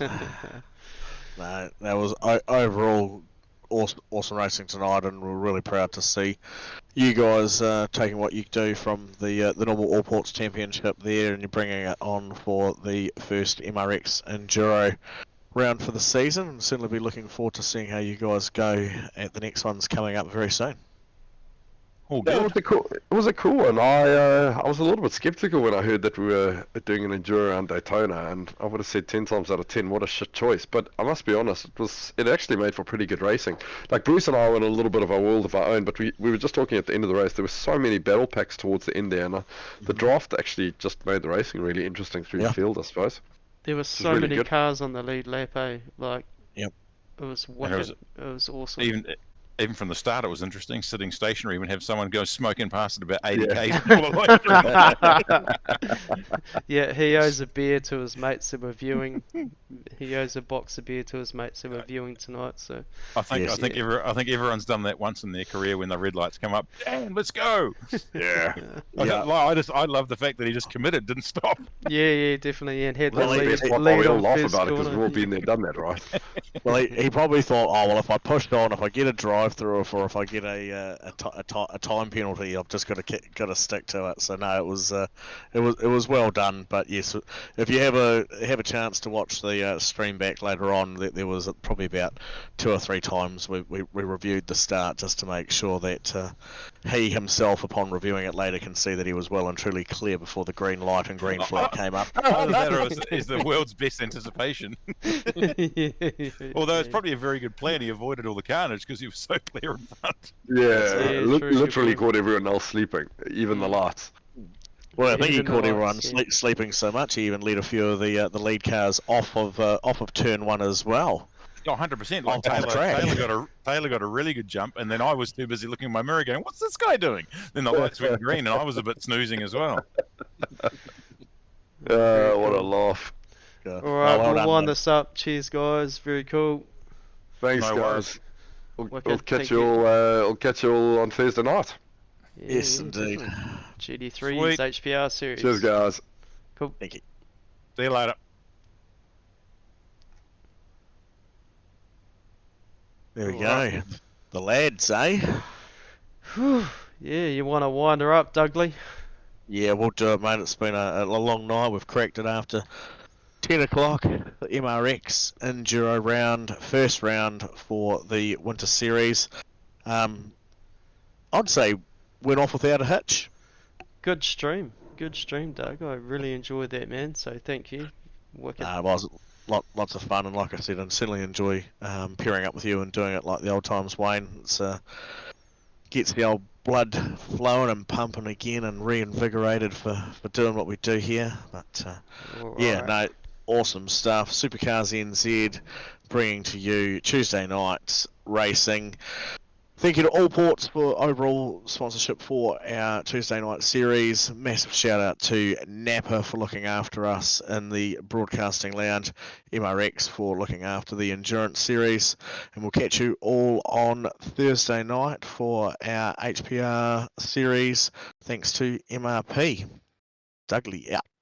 S2: No, that was overall awesome racing tonight, and we're really proud to see you guys taking what you do from the normal All Ports Championship there, and you're bringing it on for the first MRX Enduro round for the season. And certainly be looking forward to seeing how you guys go at the next ones coming up very soon.
S6: All
S5: Yeah,
S6: good.
S5: it was a cool one. I was a little bit skeptical when I heard that we were doing an enduro around Daytona, and I would have said 10 times out of 10, what a shit choice. But I must be honest, it actually made for pretty good racing. Like Bruce and I were in a little bit of a world of our own, but we were just talking at the end of the race. There were so many battle packs towards the end there, and the draft actually just made the racing really interesting through the field, I suppose.
S1: There were so
S5: really
S1: many
S5: good.
S1: cars on the lead lap, eh? Like,
S2: Yep.
S1: it was
S6: And
S1: wicked. It was awesome.
S6: Even from the start, it was interesting. Sitting stationary, even have someone go smoking past at about 80
S5: Yeah.
S6: k's all the way.
S1: Yeah, he owes a beer to his mates that were viewing. He owes a box of beer to his mates that were viewing tonight. So
S6: I think
S2: Yes.
S6: I think everyone's done that once in their career when the red lights come up. Dan, let's go!
S5: Yeah.
S6: I love the fact that he just committed, didn't stop.
S1: yeah, definitely, and had the
S5: Well,
S1: lead,
S5: that's what
S1: lead
S5: we all
S1: on
S5: laugh
S1: first
S5: about it because
S1: corner.
S5: we've all been there, done that, right?
S2: Well, he probably thought, oh well, if I pushed on, if I get a drive-through, or if I get a time penalty, I've just got to stick to it. So no, it was well done. But yes, if you have a chance to watch the stream back later on, there was probably about 2 or 3 times we reviewed the start just to make sure that he himself, upon reviewing it later, can see that he was well and truly clear before the green light and green flag came up.
S6: Either that or is the world's best anticipation. Although it's probably a very good plan. He avoided all the carnage because he was so clear in front.
S5: Yeah,
S1: true,
S5: literally
S1: good point.
S5: caught everyone else sleeping, even the lights.
S2: Well, I think he
S1: Even the
S2: caught everyone
S1: lights, yeah.
S2: sleeping so much he even led a few of the lead cars off of turn 1 as well.
S6: Oh, 100%.
S2: Off the
S6: Like
S2: track.
S6: Taylor got a really good jump, and then I was too busy looking in my mirror going, "What's this guy doing?" Then the lights went green, and I was a bit snoozing as well.
S5: What a laugh.
S2: Yeah.
S1: All right,
S2: well
S1: we'll
S2: done,
S1: wind
S2: mate.
S1: this up. Cheers, guys. Very cool.
S5: Thanks,
S6: No
S5: guys.
S6: worries.
S5: We'll
S1: Wicked,
S5: catch
S1: thank
S5: you
S1: you.
S5: all. We'll catch you all on Thursday night.
S1: Yeah,
S2: Yes, indeed.
S1: GD3's
S6: Sweet.
S1: HPR series.
S5: Cheers, guys.
S1: Cool.
S2: Thank you.
S6: See you later.
S2: There we
S1: All
S2: go.
S1: right.
S2: The lads, eh?
S1: Whew. Yeah, you want to wind her up, Dougley?
S2: Yeah, we'll do it, mate. It's been a long night. We've cracked it after 10 o'clock. The MRX Enduro round, first round for the Winter Series. I'd say went off without a hitch.
S1: Good stream, Doug. I really enjoyed that, man. So thank you. Wicked.
S2: It was lots of fun, and like I said, I certainly enjoy pairing up with you and doing it like the old times, Wayne. It's gets the old blood flowing and pumping again and reinvigorated for doing what we do here. But yeah,
S1: Alright.
S2: no, awesome stuff. SuperCars NZ bringing to you Tuesday night racing. Thank you to All Ports for overall sponsorship for our Tuesday night series. Massive shout out to Napa for looking after us in the broadcasting lounge. MRX for looking after the endurance series. And we'll catch you all on Thursday night for our HPR series. Thanks to MRP. Ugly out.